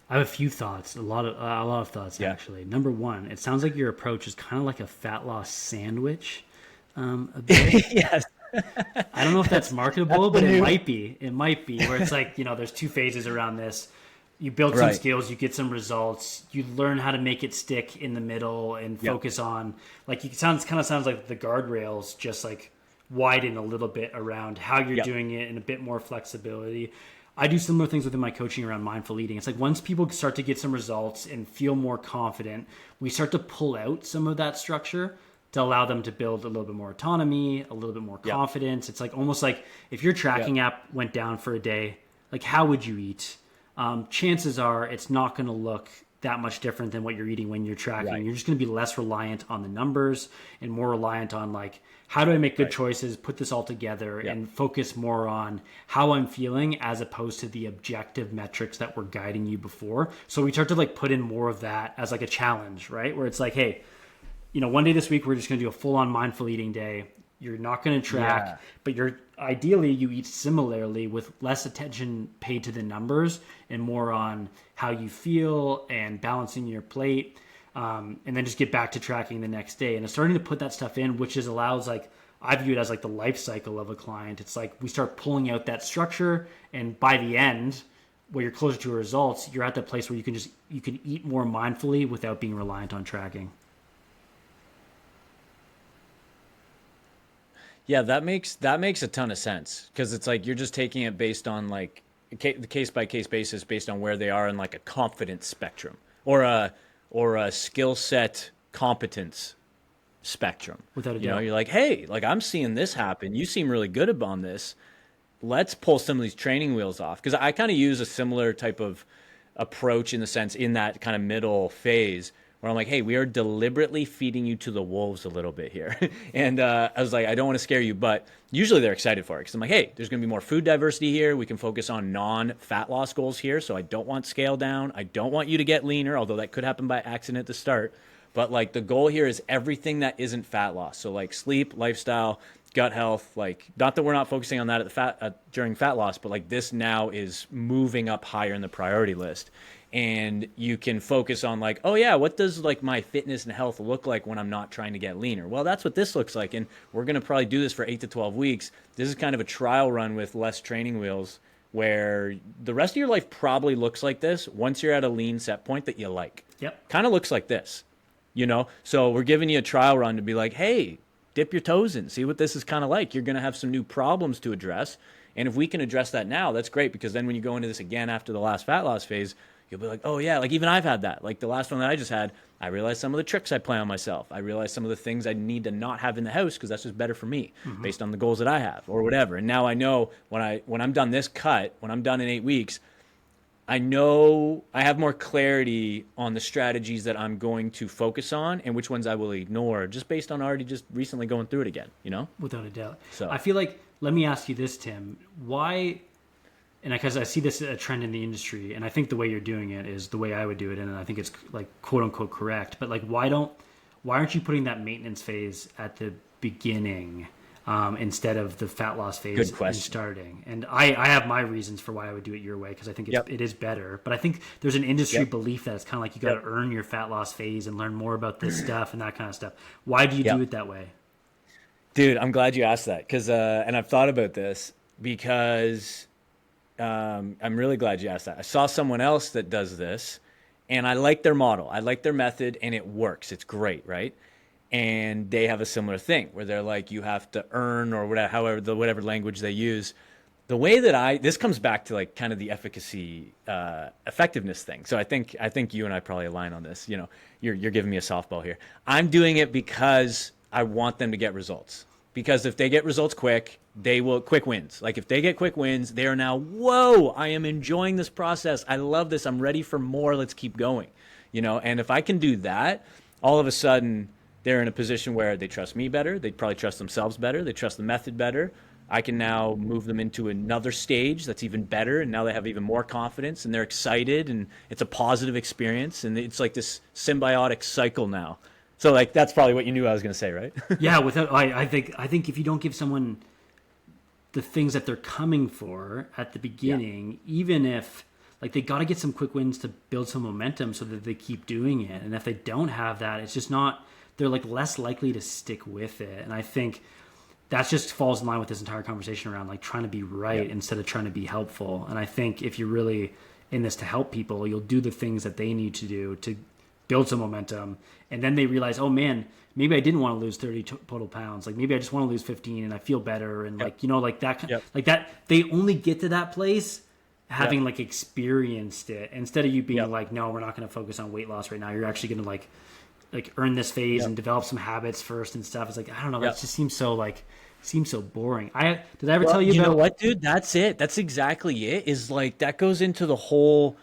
I have a few thoughts, a lot of thoughts actually. Number one, it sounds like your approach is kind of like a fat loss sandwich, a bit. Yes. I don't know if that's marketable, but it might be. It might be where it's like, you know, there's 2 phases around this. You build some skills, you get some results, you learn how to make it stick in the middle and focus on, like, it kind of sounds like the guardrails just like widen a little bit around how you're doing it and a bit more flexibility. I do similar things within my coaching around mindful eating. It's like once people start to get some results and feel more confident, we start to pull out some of that structure to allow them to build a little bit more autonomy, a little bit more confidence. It's like almost like if your tracking app went down for a day, like how would you eat? Chances are it's not going to look that much different than what you're eating when you're tracking. Right. You're just going to be less reliant on the numbers and more reliant on like, how do I make good choices, put this all together and focus more on how I'm feeling as opposed to the objective metrics that were guiding you before. So we start to like put in more of that as like a challenge, right? Where it's like, hey, you know, one day this week, we're just going to do a full on mindful eating day. You're not going to track, but ideally you eat similarly with less attention paid to the numbers and more on how you feel and balancing your plate. And then just get back to tracking the next day. And it's starting to put that stuff in, which is allows like, I view it as like the life cycle of a client. It's like we start pulling out that structure, and by the end, where you're closer to results, you're at that place where you can eat more mindfully without being reliant on tracking. Yeah, that makes a ton of sense, because it's like you're just taking it based on like the case by case basis, based on where they are in like a confidence spectrum or a skill set competence spectrum. Without a doubt. You know, you're like, hey, like I'm seeing this happen. You seem really good on this. Let's pull some of these training wheels off, because I kind of use a similar type of approach in the sense in that kind of middle phase, where I'm like, hey, we are deliberately feeding you to the wolves a little bit here. And I was like, I don't want to scare you, but usually they're excited for it, because I'm like, hey, there's going to be more food diversity here. We can focus on non-fat loss goals here. So I don't want scale down. I don't want you to get leaner, although that could happen by accident to start. But like the goal here is everything that isn't fat loss. So like sleep, lifestyle, gut health, like not that we're not focusing on that during fat loss, but like this now is moving up higher in the priority list. And you can focus on like, oh yeah, what does like my fitness and health look like when I'm not trying to get leaner? Well, that's what this looks like. And we're going to probably do this for 8 to 12 weeks. This is kind of a trial run with less training wheels, where the rest of your life probably looks like this once you're at a lean set point that you like. Yep. Kind of looks like this, you know? So we're giving you a trial run to be like, hey, dip your toes in, see what this is kind of like. You're going to have some new problems to address. And if we can address that now, that's great, because then when you go into this again after the last fat loss phase, you'll be like, oh yeah, like even I've had that. Like the last one that I just had, I realized some of the tricks I play on myself. I realized some of the things I need to not have in the house, because that's just better for me based on the goals that I have or whatever. And now I know when I'm done this cut, when I'm done in 8 weeks, I know I have more clarity on the strategies that I'm going to focus on and which ones I will ignore, just based on already just recently going through it again, you know? Without a doubt. So I feel like, let me ask you this, Tim, why, and because I see this a trend in the industry, and I think the way you're doing it is the way I would do it, and I think it's like quote unquote correct, but like why aren't you putting that maintenance phase at the beginning instead of the fat loss phase in starting? And I have my reasons for why I would do it your way, because I think it is better. But I think there's an industry belief that it's kind of like you got to earn your fat loss phase and learn more about this stuff and that kind of stuff. Why do you do it that way? Dude, I'm glad you asked that, because and I've thought about this, because I'm really glad you asked that. I saw someone else that does this, and I like their model. I like their method, and it works. It's great, right? And they have a similar thing where they're like, you have to earn, or whatever, whatever language they use. The way that this comes back to like kind of the efficacy, effectiveness thing. So I think you and I probably align on this. You know, you're giving me a softball here. I'm doing it because I want them to get results. Because if they get results quick, they will quick wins. Like if they get quick wins, they are now, whoa, I am enjoying this process. I love this. I'm ready for more. Let's keep going. You know, and if I can do that, all of a sudden they're in a position where they trust me better. They probably trust themselves better. They trust the method better. I can now move them into another stage that's even better. And now they have even more confidence, and they're excited, and it's a positive experience. And it's like this symbiotic cycle now. So like, that's probably what you knew I was going to say, right? Yeah. I think if you don't give someone the things that they're coming for at the beginning, even if like they got to get some quick wins to build some momentum so that they keep doing it. And if they don't have that, it's just not, they're like less likely to stick with it. And I think that just falls in line with this entire conversation around like trying to be right instead of trying to be helpful. And I think if you're really in this to help people, you'll do the things that they need to do to build some momentum. And then they realize, oh man, maybe I didn't want to lose 30 total pounds. Like maybe I just want to lose 15 and I feel better. And like, you know, like that, like that, they only get to that place having like experienced it, instead of you being Yep. like, no, we're not going to focus on weight loss right now. You're actually going to like earn this phase and develop some habits first and stuff. It's like, I don't know. That just seems so boring. Did I ever tell you You about? know what, dude? That's it. That's exactly it. Is like that goes into the whole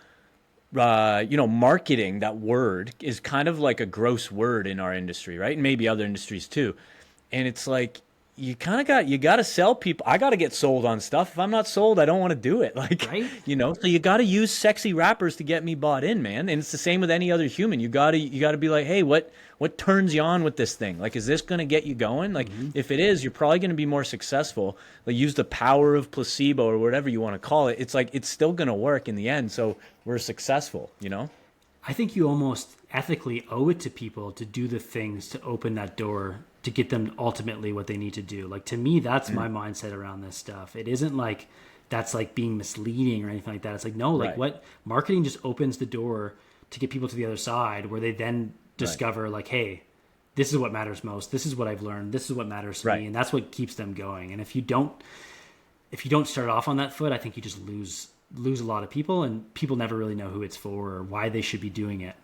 marketing. That word is kind of like a gross word in our industry, right? And maybe other industries too. And it's like you got to sell people. I got to get sold on stuff. If I'm not sold, I don't want to do it. Like, Right? so you got to use sexy rappers to get me bought in, man. And it's the same with any other human. You got to be like, hey, what turns you on with this thing? Like, is this going to get you going? Like, if it is, you're probably going to be more successful. Like, use the power of placebo or whatever you want to call it. It's like, it's still going to work in the end. So we're successful, I think you almost ethically owe it to people to do the things to open that door to get them ultimately what they need to do. Like, to me, that's my mindset around this stuff. It isn't like that's like being misleading or anything like that. It's like, no, like what marketing just opens the door to get people to the other side, where they then discover like, hey, this is what matters most. This is what I've learned. This is what matters to me. And that's what keeps them going. And if you don't start off on that foot, I think you just lose a lot of people, and people never really know who it's for or why they should be doing it.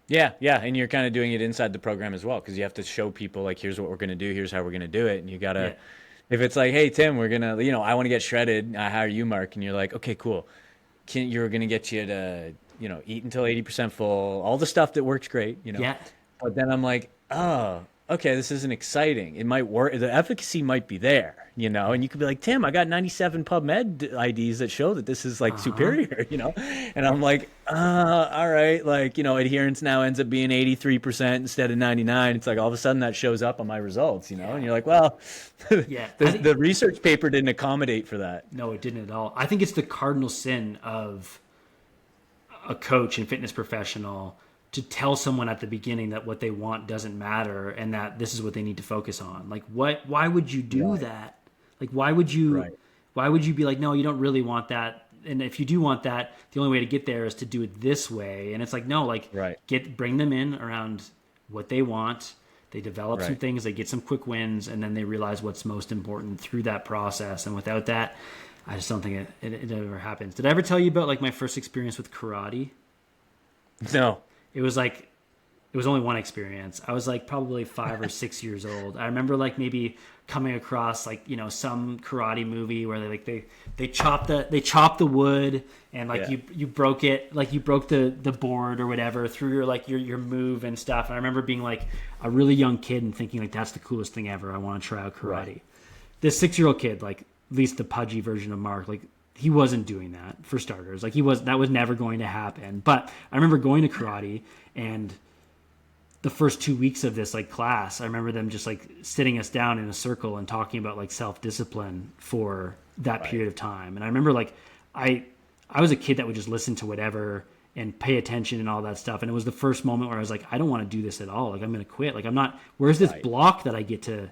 Yeah, and you're kind of doing it inside the program as well, because you have to show people like, here's what we're going to do, here's how we're going to do it, and you gotta. If it's like, hey Tim, we're gonna, I want to get shredded. I hire you, Mark, and you're like, okay, cool. You're gonna get you to, eat until 80% full, all the stuff that works great, Yeah. But then I'm like, oh, okay, this isn't exciting. It might work. The efficacy might be there, and you could be like, Tim, I got 97 PubMed IDs that show that this is like superior, and I'm like, all right. Like, adherence now ends up being 83% instead of 99. It's like, all of a sudden that shows up on my results, and you're like, well, the research paper didn't accommodate for that. No, it didn't at all. I think it's the cardinal sin of a coach and fitness professional to tell someone at the beginning that what they want doesn't matter and that this is what they need to focus on. Like, why would you do that? Like, why would you be like, no, you don't really want that. And if you do want that, the only way to get there is to do it this way. And it's like, no, like bring them in around what they want. They develop some things, they get some quick wins, and then they realize what's most important through that process. And without that, I just don't think it ever happens. Did I ever tell you about like my first experience with karate? No. It was only one experience. I was like probably 5 or 6 years old. I remember like maybe coming across like, some karate movie where they chop the wood and like you broke it, like you broke the board or whatever through your move and stuff. And I remember being like a really young kid and thinking like, that's the coolest thing ever. I want to try out karate. This 6-year-old kid, like at least the pudgy version of Mark, like he wasn't doing that for starters. Like that was never going to happen. But I remember going to karate, and the first 2 weeks of this like class, I remember them just like sitting us down in a circle and talking about like self-discipline for that period of time. And I remember like I was a kid that would just listen to whatever and pay attention and all that stuff. And it was the first moment where I was like, I don't want to do this at all. Like, I'm going to quit. Like, I'm not, where's this block that I get to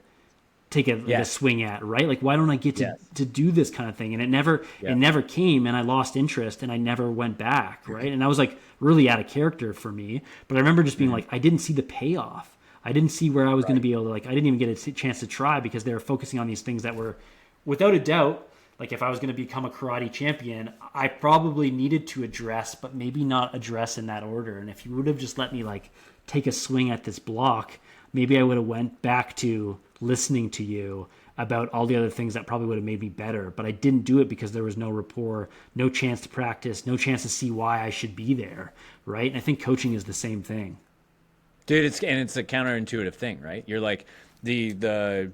take a swing at, right? Like, why don't I get to do this kind of thing? And it never came, and I lost interest, and I never went back, right? And I was like really out of character for me. But I remember just being like, I didn't see the payoff. I didn't see where I was going to be able to, like, I didn't even get a chance to try because they were focusing on these things that were, without a doubt, like if I was going to become a karate champion, I probably needed to address, but maybe not address in that order. And if you would have just let me like take a swing at this block, maybe I would have went back to listening to you about all the other things that probably would have made me better. But I didn't do it because there was no rapport, no chance to practice, no chance to see why I should be there, right? And I think coaching is the same thing. Dude, it's a counterintuitive thing, right? You're like the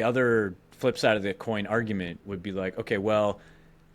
other flip side of the coin argument would be like, okay, well,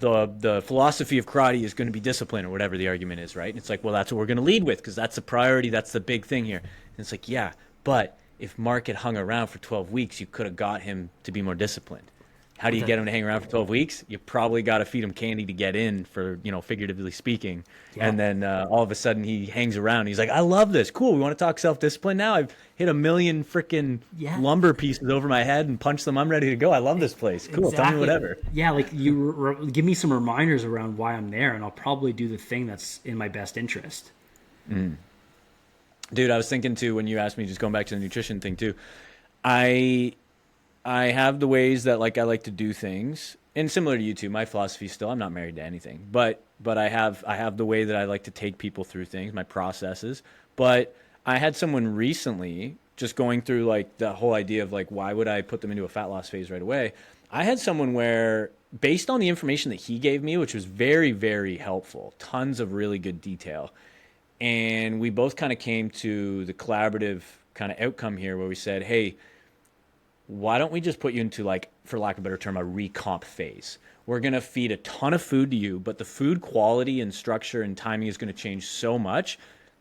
the philosophy of karate is going to be discipline or whatever the argument is, right? And it's like, well, that's what we're going to lead with because that's the priority, that's the big thing here. And it's like, yeah, but if Mark had hung around for 12 weeks, you could have got him to be more disciplined. How do you get him to hang around for 12 weeks? You probably got to feed him candy to get in, for, figuratively speaking. Yeah. And then all of a sudden he hangs around. He's like, I love this. Cool. We want to talk self-discipline now. I've hit 1 million freaking lumber pieces over my head and punched them. I'm ready to go. I love this place. Cool. Exactly. Tell me whatever. Yeah. Like you give me some reminders around why I'm there, and I'll probably do the thing that's in my best interest. Mm. Dude, I was thinking too, when you asked me, just going back to the nutrition thing too, I have the ways that like I like to do things, and similar to you too, my philosophy still, I'm not married to anything, but I have the way that I like to take people through things, my processes. But I had someone recently just going through like the whole idea of like why would I put them into a fat loss phase right away? I had someone where based on the information that he gave me, which was very, very helpful, tons of really good detail, and we both kind of came to the collaborative kind of outcome here where we said, hey, why don't we just put you into, like, for lack of a better term, a recomp phase? We're going to feed a ton of food to you, but the food quality and structure and timing is going to change so much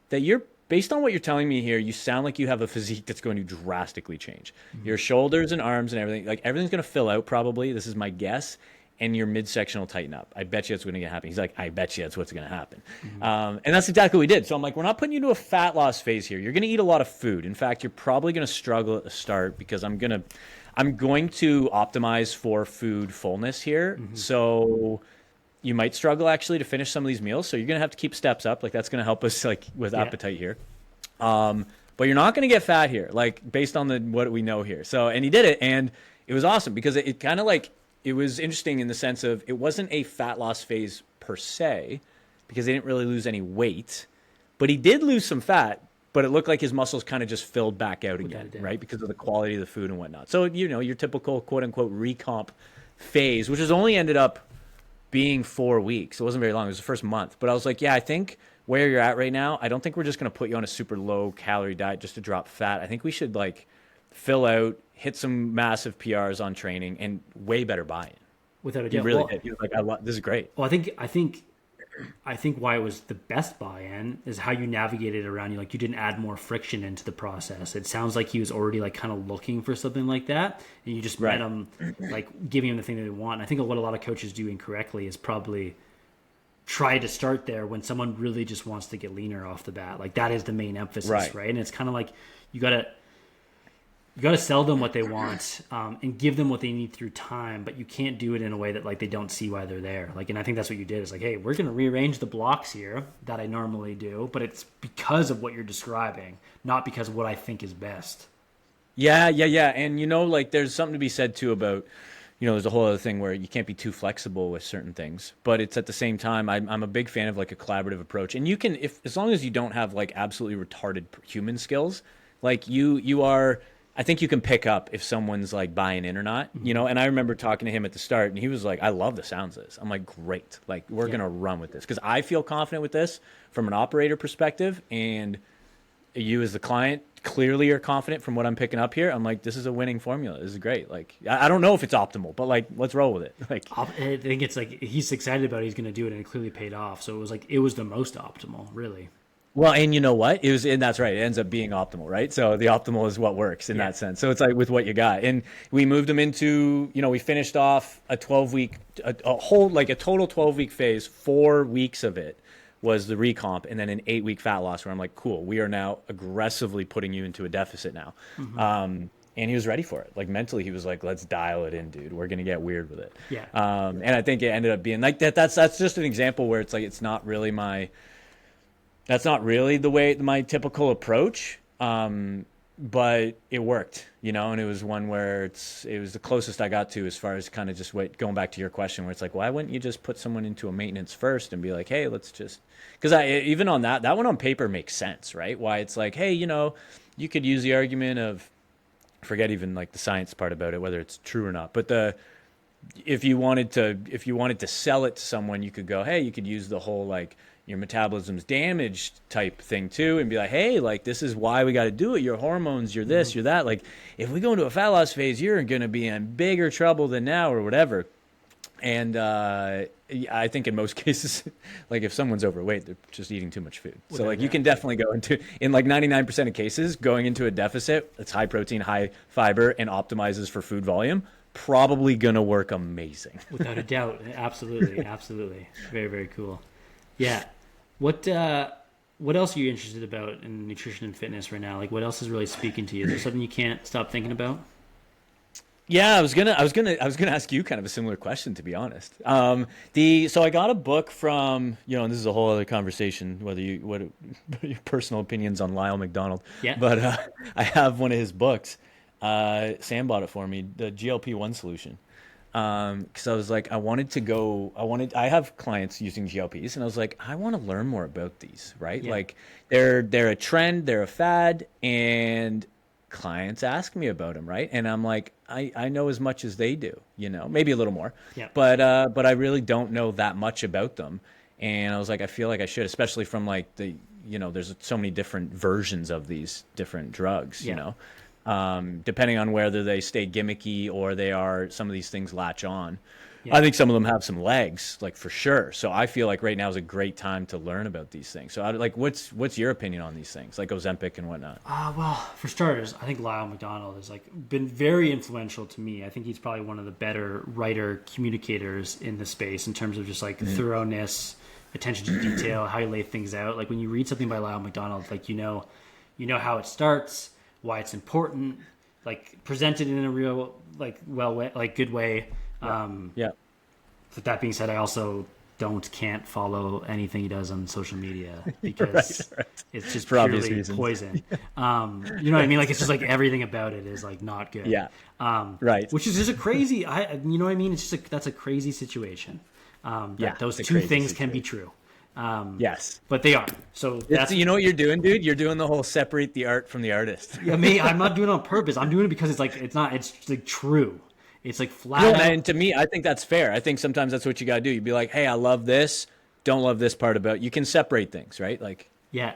that based on what you're telling me here, you sound like you have a physique that's going to drastically change. Mm-hmm. Your shoulders and arms and everything, like everything's going to fill out probably. This is my guess. And your midsection will tighten up. I bet you that's what's going to happen. He's like, I bet you that's what's going to happen. Mm-hmm. And that's exactly what we did. So I'm like, we're not putting you into a fat loss phase here. You're going to eat a lot of food. In fact, you're probably going to struggle at the start because I'm going to optimize for food fullness here. Mm-hmm. So you might struggle actually to finish some of these meals. So you're going to have to keep steps up. Like that's going to help us like with appetite here. But you're not going to get fat here, like based on what we know here. So, and he did it, and it was awesome because it kind of like, it was interesting in the sense of it wasn't a fat loss phase per se because they didn't really lose any weight, but he did lose some fat, but it looked like his muscles kind of just filled back out again, right? Because of the quality of the food and whatnot. So, you know, your typical quote unquote recomp phase, which has only ended up being 4 weeks. It wasn't very long. It was the first month, but I was like, yeah, I think where you're at right now, I don't think we're just going to put you on a super low calorie diet just to drop fat. I think we should like fill out, hit some massive PRs on training, and way better buy-in. Without a doubt, he really did. He was like, "This is great." Well, I think why it was the best buy-in is how you navigated around. You like you didn't add more friction into the process. It sounds like he was already like kind of looking for something like that, and you just met him, like giving him the thing that they want. And I think what a lot of coaches do incorrectly is probably try to start there when someone really just wants to get leaner off the bat. Like that is the main emphasis, right? And it's kind of like you gotta sell them what they want and give them what they need through time, but you can't do it in a way that like they don't see why they're there. Like, and I think that's what you did. Is like, hey, we're going to rearrange the blocks here that I normally do, but it's because of what you're describing, not because of what I think is best. Yeah. And you know, like there's something to be said too about, you know, there's a whole other thing where you can't be too flexible with certain things, but it's at the same time, I'm a big fan of like a collaborative approach. And you can, as long as you don't have like absolutely retarded human skills, like you are, I think you can pick up if someone's like buying in or not, you know? And I remember talking to him at the start and he was like, I love the sounds of this. I'm like, great. Like we're going to run with this. Cause I feel confident with this from an operator perspective, and you as the client clearly are confident from what I'm picking up here. I'm like, this is a winning formula. This is great. Like, I don't know if it's optimal, but like, let's roll with it. Like, I think it's like, he's excited about it. He's going to do it, and it clearly paid off. So it was like, it was the most optimal, really. Well, and you know what? And that's right. It ends up being optimal, right? So the optimal is what works in that sense. So it's like with what you got. And we moved them into, you know, we finished off a 12-week, a total 12-week phase. 4 weeks of it was the recomp, and then an 8-week fat loss where I'm like, cool, we are now aggressively putting you into a deficit now. Mm-hmm. And he was ready for it. Like mentally, he was like, let's dial it in, dude. We're going to get weird with it. Yeah. And I think it ended up being like that. That's just an example where it's like, that's not really the way my typical approach, but it worked, you know, and it was one where it was the closest I got to as far as kind of just going back to your question where it's like, why wouldn't you just put someone into a maintenance first and be like, hey, let's just, because even on that one on paper makes sense, right? Why it's like, hey, you know, you could use the argument of, forget even like the science part about it, whether it's true or not, but if you wanted to sell it to someone, you could go, hey, you could use the whole like your metabolism's damaged type thing too, and be like, hey, like this is why we got to do it. Your hormones, you're this, you're that. Like if we go into a fat loss phase, you're going to be in bigger trouble than now or whatever. And I think in most cases, like if someone's overweight, they're just eating too much food. So like you can definitely go in like 99% of cases, going into a deficit that's high protein, high fiber, and optimizes for food volume, probably going to work amazing. Without a doubt. Absolutely. Very, very cool. Yeah. What else are you interested about in nutrition and fitness right now? Like what else is really speaking to you? Is there something you can't stop thinking about? Yeah, I was gonna ask you kind of a similar question, to be honest. So I got a book from, you know, and this is a whole other conversation, what your personal opinions on Lyle McDonald. Yeah. But I have one of his books. Sam bought it for me, the GLP-1 solution. Because I was like, I have clients using GLPs, and I was like, I want to learn more about these, right? Yeah. Like, they're a trend, they're a fad, and clients ask me about them, right? And I'm like, I know as much as they do, maybe a little more, Yeah. but I really don't know that much about them. And I was like, I feel like I should, especially from like there's so many different versions of these different drugs, Yeah. depending on whether they stay gimmicky or some of these things latch on. Yeah. I think some of them have some legs, like for sure. So I feel like right now is a great time to learn about these things. So what's your opinion on these things, like Ozempic and whatnot? Well, for starters, I think Lyle McDonald has like been very influential to me. I think he's probably one of the better writer communicators in the space in terms of just like thoroughness, attention to detail, how you lay things out. Like when you read something by Lyle McDonald, like you know how it starts, why it's important, like presented in a real good way. Yeah. But that being said, I also can't follow anything he does on social media because Right. it's just For obvious purely reasons. poison. You know what I mean? Like it's just like everything about it is like not good. Yeah. Right. Which is just a crazy. You know what I mean? It's just that's a crazy situation. Yeah, Those it's a two crazy things can situation. be true. Yes. But they are. So that's You know what you're doing, dude? You're doing the whole separate the art from the artist. yeah. I'm not doing it on purpose. I'm doing it because it's like it's not. It's like true. It's like flat No, out. and to me, I think that's fair. I think sometimes that's what you got to do. You'd be like, hey, I love this. Don't love this part about it. You can separate things, right? Like, Yeah.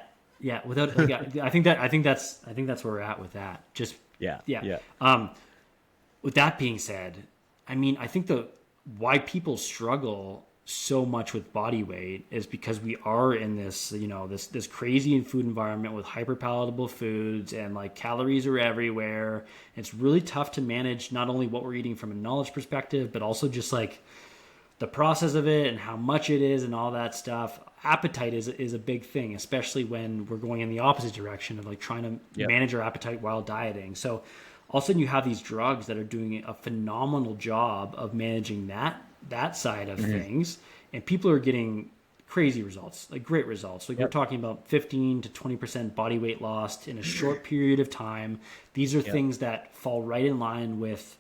Without, like, I think that's where we're at with that. Just yeah. With that being said, I mean, I think why people struggle so much with body weight is because we are in this, this crazy food environment with hyper palatable foods and like calories are everywhere. It's really tough to manage not only what we're eating from a knowledge perspective, but also just like the process of it and how much it is and all that stuff. Appetite is a big thing, especially when we're going in the opposite direction of like trying to manage our appetite while dieting. So all of a sudden you have these drugs that are doing a phenomenal job of managing that side of things, and people are getting crazy results, like great results. Like we're talking about 15 to 20% body weight lost in a short period of time. These are things that fall right in line with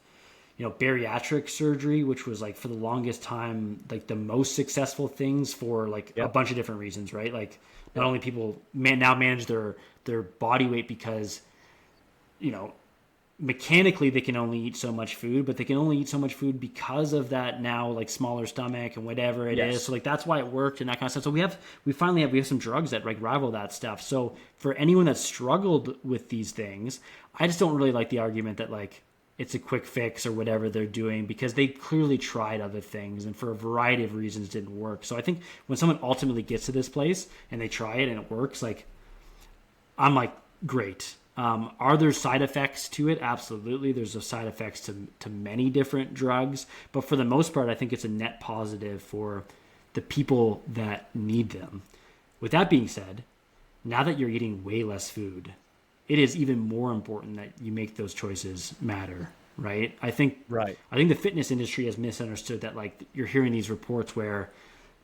bariatric surgery, which was like for the longest time like the most successful things for like a bunch of different reasons, right? Like not only people now manage their body weight because mechanically they can only eat so much food, but they can only eat so much food because of that now like smaller stomach and whatever it is. So like that's why it worked and that kind of stuff. So we have some drugs that like rival that stuff. So for anyone that struggled with these things, I just don't really like the argument that like it's a quick fix or whatever they're doing, because they clearly tried other things and for a variety of reasons didn't work. So I think when someone ultimately gets to this place and they try it and it works, like I'm like, great. Are there side effects to it? Absolutely. There's a side effects to many different drugs, but for the most part, I think it's a net positive for the people that need them. With that being said, now that you're eating way less food, it is even more important that you make those choices matter, right? I think the fitness industry has misunderstood that. Like you're hearing these reports where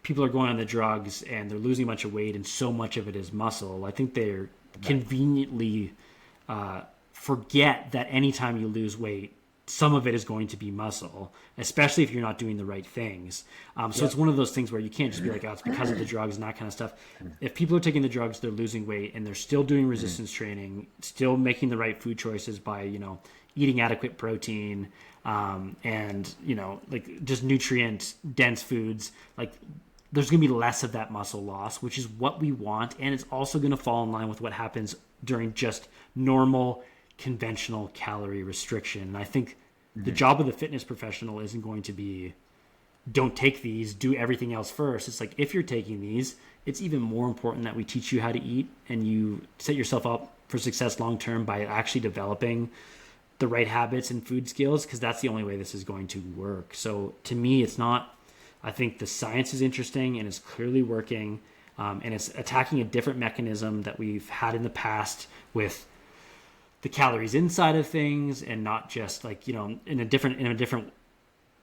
people are going on the drugs and they're losing a bunch of weight and so much of it is muscle. I think they're conveniently forget that anytime you lose weight, some of it is going to be muscle, especially if you're not doing the right things. So it's one of those things where you can't just be like, oh, it's because of the drugs and that kind of stuff. If people are taking the drugs, they're losing weight and they're still doing resistance training, still making the right food choices by, eating adequate protein, and, like just nutrient dense foods, like there's going to be less of that muscle loss, which is what we want. And it's also going to fall in line with what happens during just normal conventional calorie restriction. And I think the job of the fitness professional isn't going to be, don't take these, do everything else first. It's like, if you're taking these, it's even more important that we teach you how to eat and you set yourself up for success long-term by actually developing the right habits and food skills, because that's the only way this is going to work. So to me, it's not, I think the science is interesting and it's clearly working. And it's attacking a different mechanism that we've had in the past with the calories inside of things, and not just like, in a different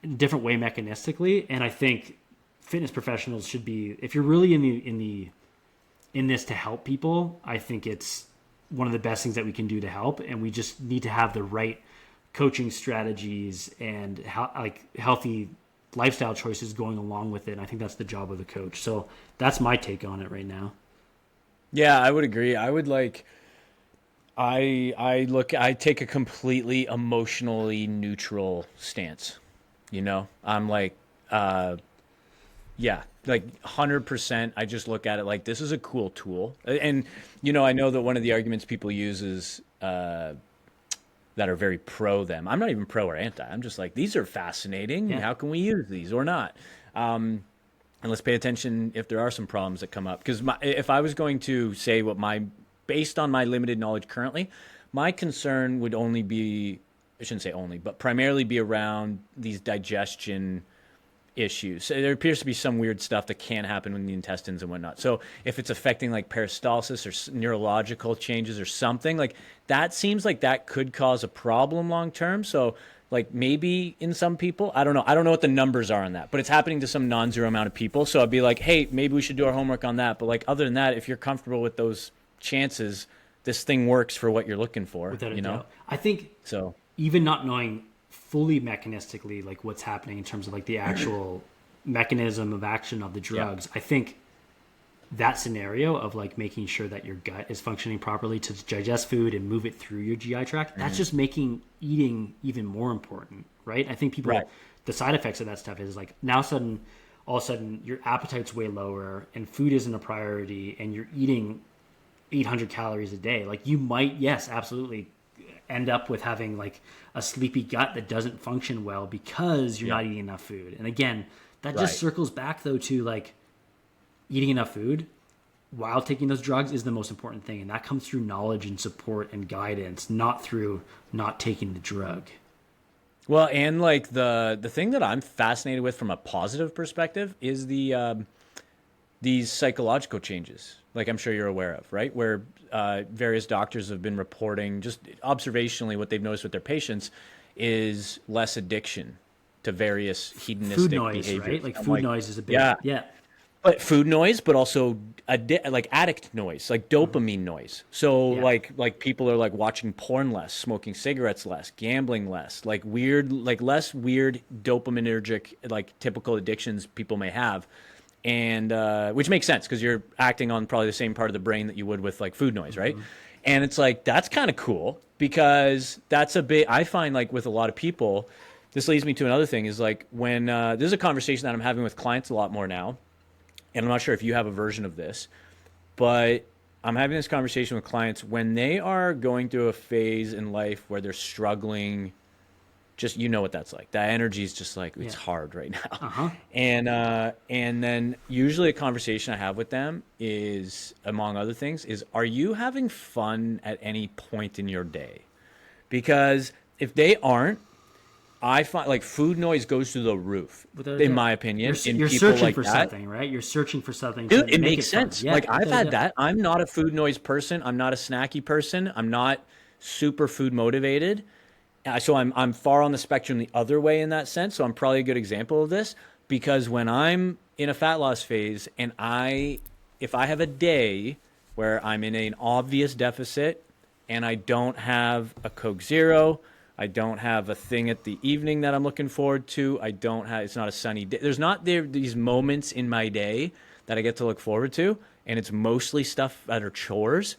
way mechanistically. And I think fitness professionals should be, if you're really in this to help people, I think it's one of the best things that we can do to help. And we just need to have the right coaching strategies and healthy lifestyle choices going along with it. And I think that's the job of the coach. So that's my take on it right now. Yeah, I would agree. I would like, I take a completely emotionally neutral stance. You know, I'm like, yeah, like 100%. I just look at it like this is a cool tool. And, you know, I know that one of the arguments people use is, that are very pro them. I'm not even pro or anti. I'm just like, these are fascinating. Yeah. How can we use these or not? And let's pay attention if there are some problems that come up. Because if I was going to say based on my limited knowledge currently, my concern would only be, I shouldn't say only, but primarily be around these digestion issues. So there appears to be some weird stuff that can happen in the intestines and whatnot. So if it's affecting like peristalsis or neurological changes or something, like that seems like that could cause a problem long term. So like maybe in some people, I don't know. I don't know what the numbers are on that, but it's happening to some non-zero amount of people. So I'd be like, hey, maybe we should do our homework on that. But like other than that, if you're comfortable with those chances, this thing works for what you're looking for. Without a you know? doubt. I think So even not knowing fully mechanistically like what's happening in terms of like the actual mechanism of action of the drugs, I think that scenario of like making sure that your gut is functioning properly to digest food and move it through your GI tract, that's just making eating even more important, right? I think people, the side effects of that stuff is like all of a sudden your appetite's way lower and food isn't a priority and you're eating 800 calories a day. Like you might, yes, absolutely end up with having like a sleepy gut that doesn't function well because you're not eating enough food. And again, that just circles back though to like eating enough food while taking those drugs is the most important thing. And that comes through knowledge and support and guidance, not through not taking the drug. Well, and like the thing that I'm fascinated with from a positive perspective is these psychological changes, like I'm sure you're aware of, right? Where various doctors have been reporting just observationally what they've noticed with their patients is less addiction to various hedonistic food noise, behaviors. Right? Like food noise is a big, But food noise, but also like addict noise, like dopamine noise. So like people are like watching porn less, smoking cigarettes less, gambling less, like weird, like less weird dopaminergic, like typical addictions people may have. And which makes sense because you're acting on probably the same part of the brain that you would with like food noise, right? And it's like, that's kind of cool because that's a bit, I find like with a lot of people, this leads me to another thing is like when, this is a conversation that I'm having with clients a lot more now. And I'm not sure if you have a version of this, but I'm having this conversation with clients when they are going through a phase in life where they're struggling. Just, you know what that's like. That energy is just like, it's hard right now. And then usually a conversation I have with them is, among other things, is are you having fun at any point in your day? Because if they aren't, I find like food noise goes through the roof, in my opinion. You're searching for something, right? You're searching for something. Dude, it makes sense. Yeah, like I've had that. I'm not a food noise person. I'm not a snacky person. I'm not super food motivated. So I'm far on the spectrum the other way in that sense. So I'm probably a good example of this because when I'm in a fat loss phase and if I have a day where I'm in an obvious deficit and I don't have a Coke Zero, I don't have a thing at the evening that I'm looking forward to. It's not a sunny day. There's not these moments in my day that I get to look forward to. And it's mostly stuff that are chores.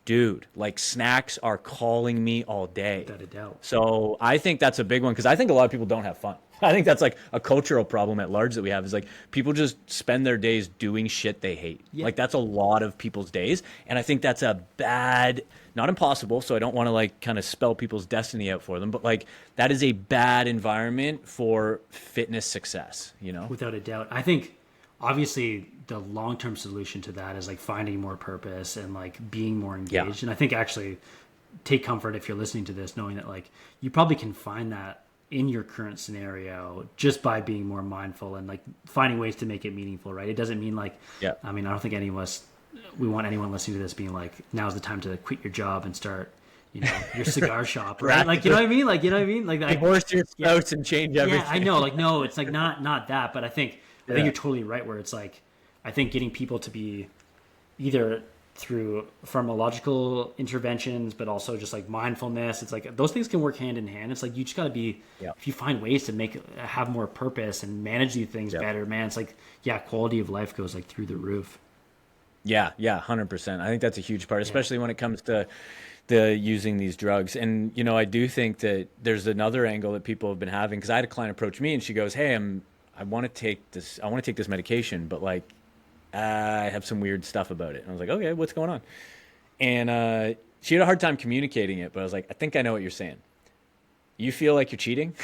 Dude, like snacks are calling me all day. Without a doubt. So I think that's a big one because I think a lot of people don't have fun. I think that's like a cultural problem at large that we have is like people just spend their days doing shit they hate. Yeah. Like that's a lot of people's days. And I think that's a bad, not impossible. So I don't want to like kind of spell people's destiny out for them, but like that is a bad environment for fitness success, you know? Without a doubt. I think obviously the long-term solution to that is like finding more purpose and like being more engaged. Yeah. And I think actually take comfort if you're listening to this, knowing that like you probably can find that in your current scenario just by being more mindful and like finding ways to make it meaningful, right? It doesn't mean like, I mean, I don't think any of us, we want anyone listening to this being like, now's the time to quit your job and start, you know, your cigar shop, right? Like, you know what I mean? Like, you know what I mean? Like, divorce your spouse and change everything. Yeah, I know. Like, no, it's like not that, but I think you're totally right where it's like, I think getting people to be either through pharmacological interventions, but also just like mindfulness. It's like those things can work hand in hand. It's like you just got to be, if you find ways to have more purpose and manage these things better, man, it's like, quality of life goes like through the roof. Yeah, 100%. I think that's a huge part, especially when it comes to the using these drugs. And I do think that there's another angle that people have been having, because I had a client approach me and she goes, "Hey, I want to take this medication, but like I have some weird stuff about it." And I was like, "Okay, what's going on?" And she had a hard time communicating it, but I was like, "I think I know what you're saying. You feel like you're cheating?"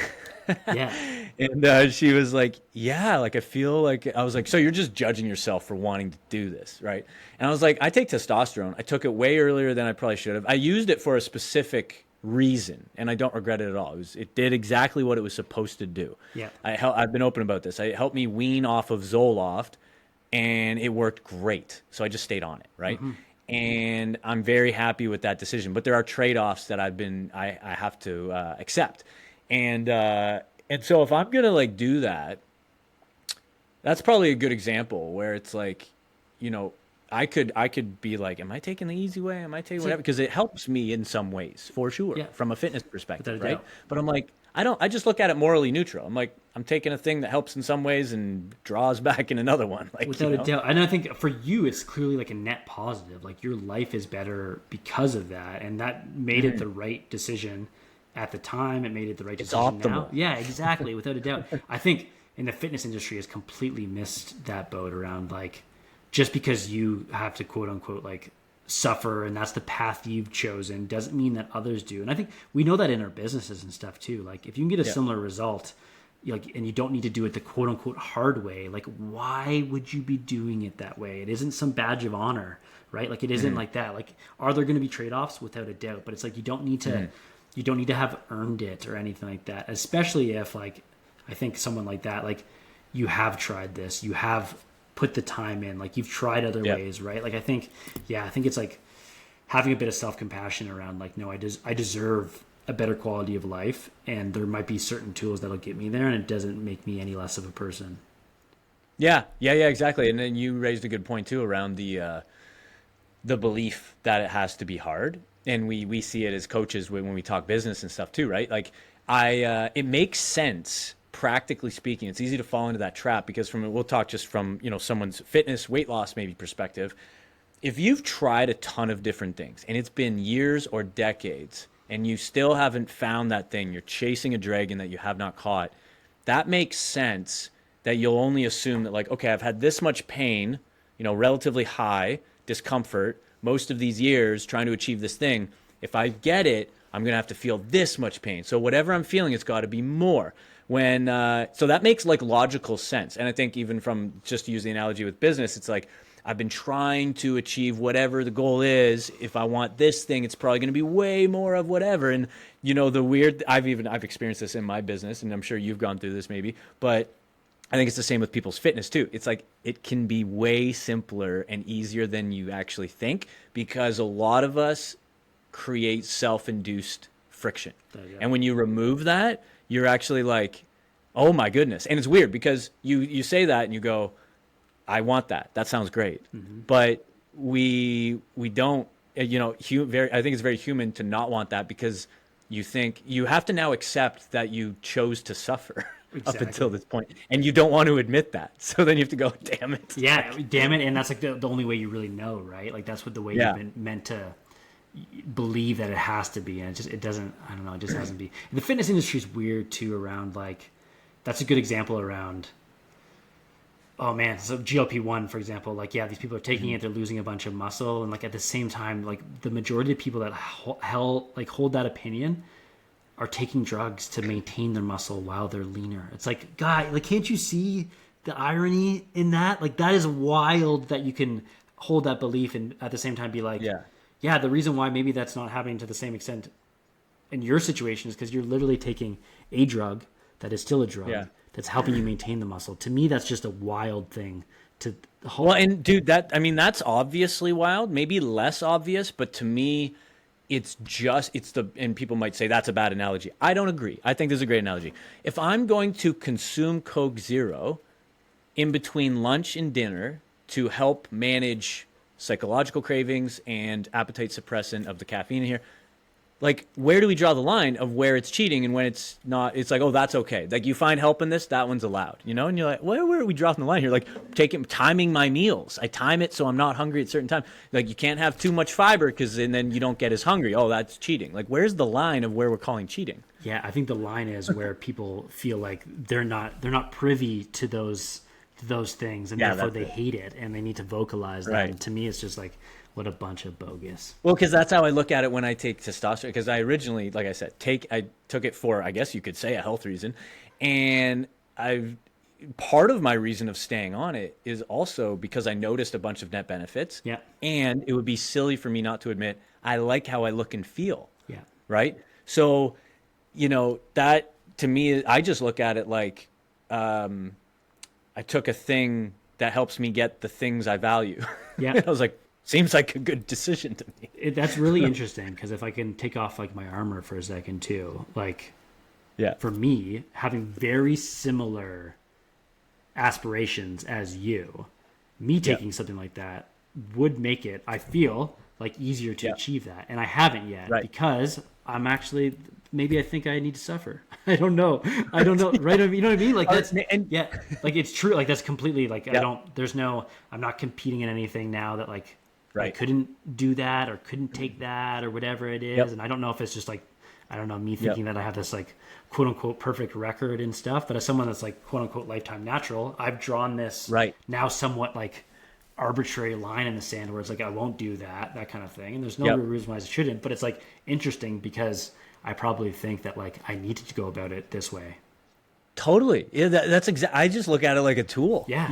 Yeah. And she was like, "Yeah, like I feel like," I was like, "So you're just judging yourself for wanting to do this, right?" And I was like, "I take testosterone. I took it way earlier than I probably should have. I used it for a specific reason, and I don't regret it at all. It did exactly what it was supposed to do. Yeah. I've been open about this. It helped me wean off of Zoloft, and it worked great. So I just stayed on it, right?" And I'm very happy with that decision. But there are trade-offs that I have to accept. And so if I'm gonna like do that, that's probably a good example where it's like, I could be like, am I taking the easy way? Am I taking whatever? Because it helps me in some ways, for sure, from a fitness perspective, right? But I'm like, I just look at it morally neutral. I'm like, I'm taking a thing that helps in some ways and draws back in another one. Like, without a doubt. And I think for you, it's clearly like a net positive. Like your life is better because of that. And that made it the right decision at the time. It made it the right decision now. Yeah, exactly. Without a doubt. I think in the fitness industry has completely missed that boat around like, just because you have to quote unquote like suffer and that's the path you've chosen doesn't mean that others do. And I think we know that in our businesses and stuff too. Like if you can get a similar result, like, and you don't need to do it the quote unquote hard way, like why would you be doing it that way? It isn't some badge of honor, right? Like it isn't like that. Like, are there going to be trade-offs? Without a doubt, but it's like you don't need to have earned it or anything like that, especially if like I think someone like that, like you have tried this, you have put the time in, like you've tried other ways, right? Like I think it's like having a bit of self-compassion around like, no, I deserve a better quality of life, and there might be certain tools that'll get me there, and it doesn't make me any less of a person. Yeah, exactly. And then you raised a good point too around the belief that it has to be hard, and we see it as coaches when we talk business and stuff too, right? Like it makes sense. Practically speaking, it's easy to fall into that trap because we'll talk just from, someone's fitness, weight loss, maybe perspective. If you've tried a ton of different things and it's been years or decades and you still haven't found that thing, you're chasing a dragon that you have not caught, that makes sense that you'll only assume that like, okay, I've had this much pain, relatively high discomfort most of these years trying to achieve this thing. If I get it, I'm going to have to feel this much pain. So whatever I'm feeling, it's got to be more. So that makes like logical sense. And I think even from just to use the analogy with business, it's like I've been trying to achieve whatever the goal is. If I want this thing, it's probably going to be way more of whatever. And I've experienced this in my business, and I'm sure you've gone through this maybe, but I think it's the same with people's fitness too. It's like it can be way simpler and easier than you actually think, because a lot of us create self-induced friction. And when you remove that, you're actually like, oh my goodness. And it's weird because you say that and you go, I want that. That sounds great. But we don't, I think it's very human to not want that, because you think you have to now accept that you chose to suffer up until this point, and you don't want to admit that. So then you have to go, damn it. Yeah, damn it. And that's like the only way you really know, right? Like that's what the way you've been meant to believe that it has to be, and it doesn't. I don't know, it just hasn't be. The fitness industry is weird too around like, that's a good example around, oh man, so GLP-1 for example, like these people are taking it, they're losing a bunch of muscle, and like at the same time, like the majority of people that hold that opinion are taking drugs to maintain their muscle while they're leaner. It's like, God, like can't you see the irony in that? Like that is wild that you can hold that belief and at the same time be like, yeah, the reason why maybe that's not happening to the same extent in your situation is because you're literally taking a drug that is still a drug that's helping you maintain the muscle. To me, that's just a wild thing to hold. Well, and dude, that's obviously wild, maybe less obvious, but to me, and people might say that's a bad analogy. I don't agree. I think this is a great analogy. If I'm going to consume Coke Zero in between lunch and dinner to help manage psychological cravings and appetite suppressant of the caffeine in here. Like, where do we draw the line of where it's cheating and when it's not? It's like, oh, that's okay. Like, you find help in this, that one's allowed, you know? And you're like, where are we drawing the line here? Like, timing my meals. I time it so I'm not hungry at a certain time. Like, you can't have too much fiber because then you don't get as hungry. Oh, that's cheating. Like, where's the line of where we're calling cheating? Yeah, I think the line is where people feel like they're not privy to those things, and therefore they hate it and they need to vocalize that. Right. And to me, it's just like, what a bunch of bogus. Well, because that's how I look at it when I take testosterone. Because I originally, like I said, I took it for, I guess you could say, a health reason, and part of my reason of staying on it is also because I noticed a bunch of net benefits. Yeah. And it would be silly for me not to admit I like how I look and feel. Yeah. Right. So, that to me, I just look at it like I took a thing that helps me get the things I value. Yeah. I was like, seems like a good decision to me. That's really interesting, because if I can take off like my armor for a second too, like, yeah, for me, having very similar aspirations as you, me taking something like that would make it, I feel, like, easier to achieve that. And I haven't yet, because I'm actually, maybe I think I need to suffer. I don't know. Right? You know what I mean? Like, that's, like, it's true. Like, that's completely, like, I'm not competing in anything now that, like, I couldn't do that or couldn't take that or whatever it is. And I don't know if it's just like, I don't know, me thinking that I have this like quote unquote perfect record and stuff, but as someone that's like quote unquote lifetime natural, I've drawn this now somewhat like arbitrary line in the sand where it's like, I won't do that kind of thing. And there's no real reason why I shouldn't, but it's like interesting because I probably think that like I need to go about it this way. Totally. Yeah, that's exactly. I just look at it like a tool. Yeah.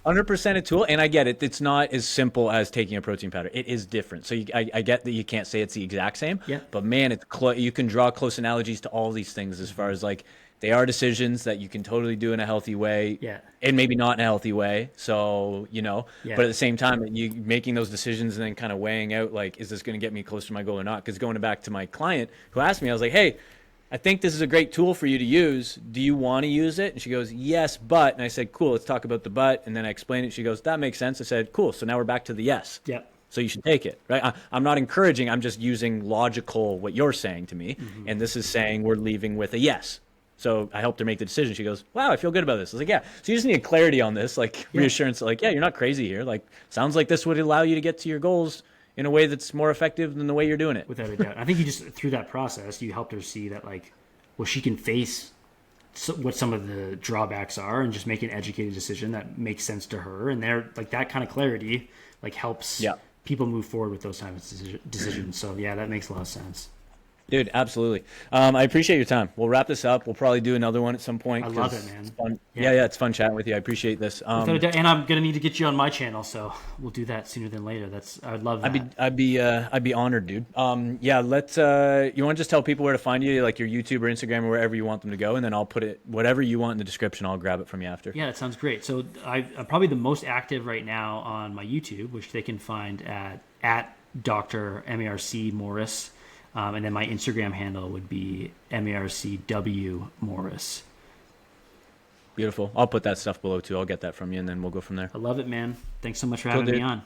100% a tool. And I get it. It's not as simple as taking a protein powder. It is different. So I get that you can't say it's the exact same. Yeah. But man, you can draw close analogies to all these things as far as like they are decisions that you can totally do in a healthy way. Yeah. And maybe not in a healthy way. So, but at the same time, you making those decisions and then kind of weighing out like, is this going to get me closer to my goal or not? Because going back to my client who asked me, I was like, hey, I think this is a great tool for you to use. Do you want to use it? And she goes, yes, but. And I said, cool, let's talk about the but. And then I explained it. She goes, that makes sense. I said, cool. So now we're back to the yes. Yeah. So you should take it, right? I'm not encouraging. I'm just using logical what you're saying to me. Mm-hmm. And this is saying we're leaving with a yes. So I helped her make the decision. She goes, wow, I feel good about this. I was like, yeah. So you just need clarity on this, like reassurance, like, yeah, you're not crazy here. Like, sounds like this would allow you to get to your goals in a way that's more effective than the way you're doing it. Without a doubt. I think you just, through that process, you helped her see that, like, well, she can face what some of the drawbacks are and just make an educated decision that makes sense to her. And they're like, that kind of clarity, like, helps people move forward with those types of decisions. So yeah, that makes a lot of sense. Dude, absolutely. I appreciate your time. We'll wrap this up. We'll probably do another one at some point. I love it, man. It's fun. Yeah, it's fun chatting with you. I appreciate this. And I'm gonna need to get you on my channel, so we'll do that sooner than later. I'd love that. I'd be honored, dude. Let's. You want to just tell people where to find you, like your YouTube or Instagram or wherever you want them to go, and then I'll put it whatever you want in the description. I'll grab it from you after. Yeah, that sounds great. So I'm probably the most active right now on my YouTube, which they can find at Dr. MARC Morris. And then my Instagram handle would be MARCW Morris. Beautiful. I'll put that stuff below too. I'll get that from you and then we'll go from there. I love it, man. Thanks so much for having me on.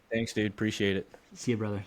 Thanks, dude. Appreciate it. See you, brother.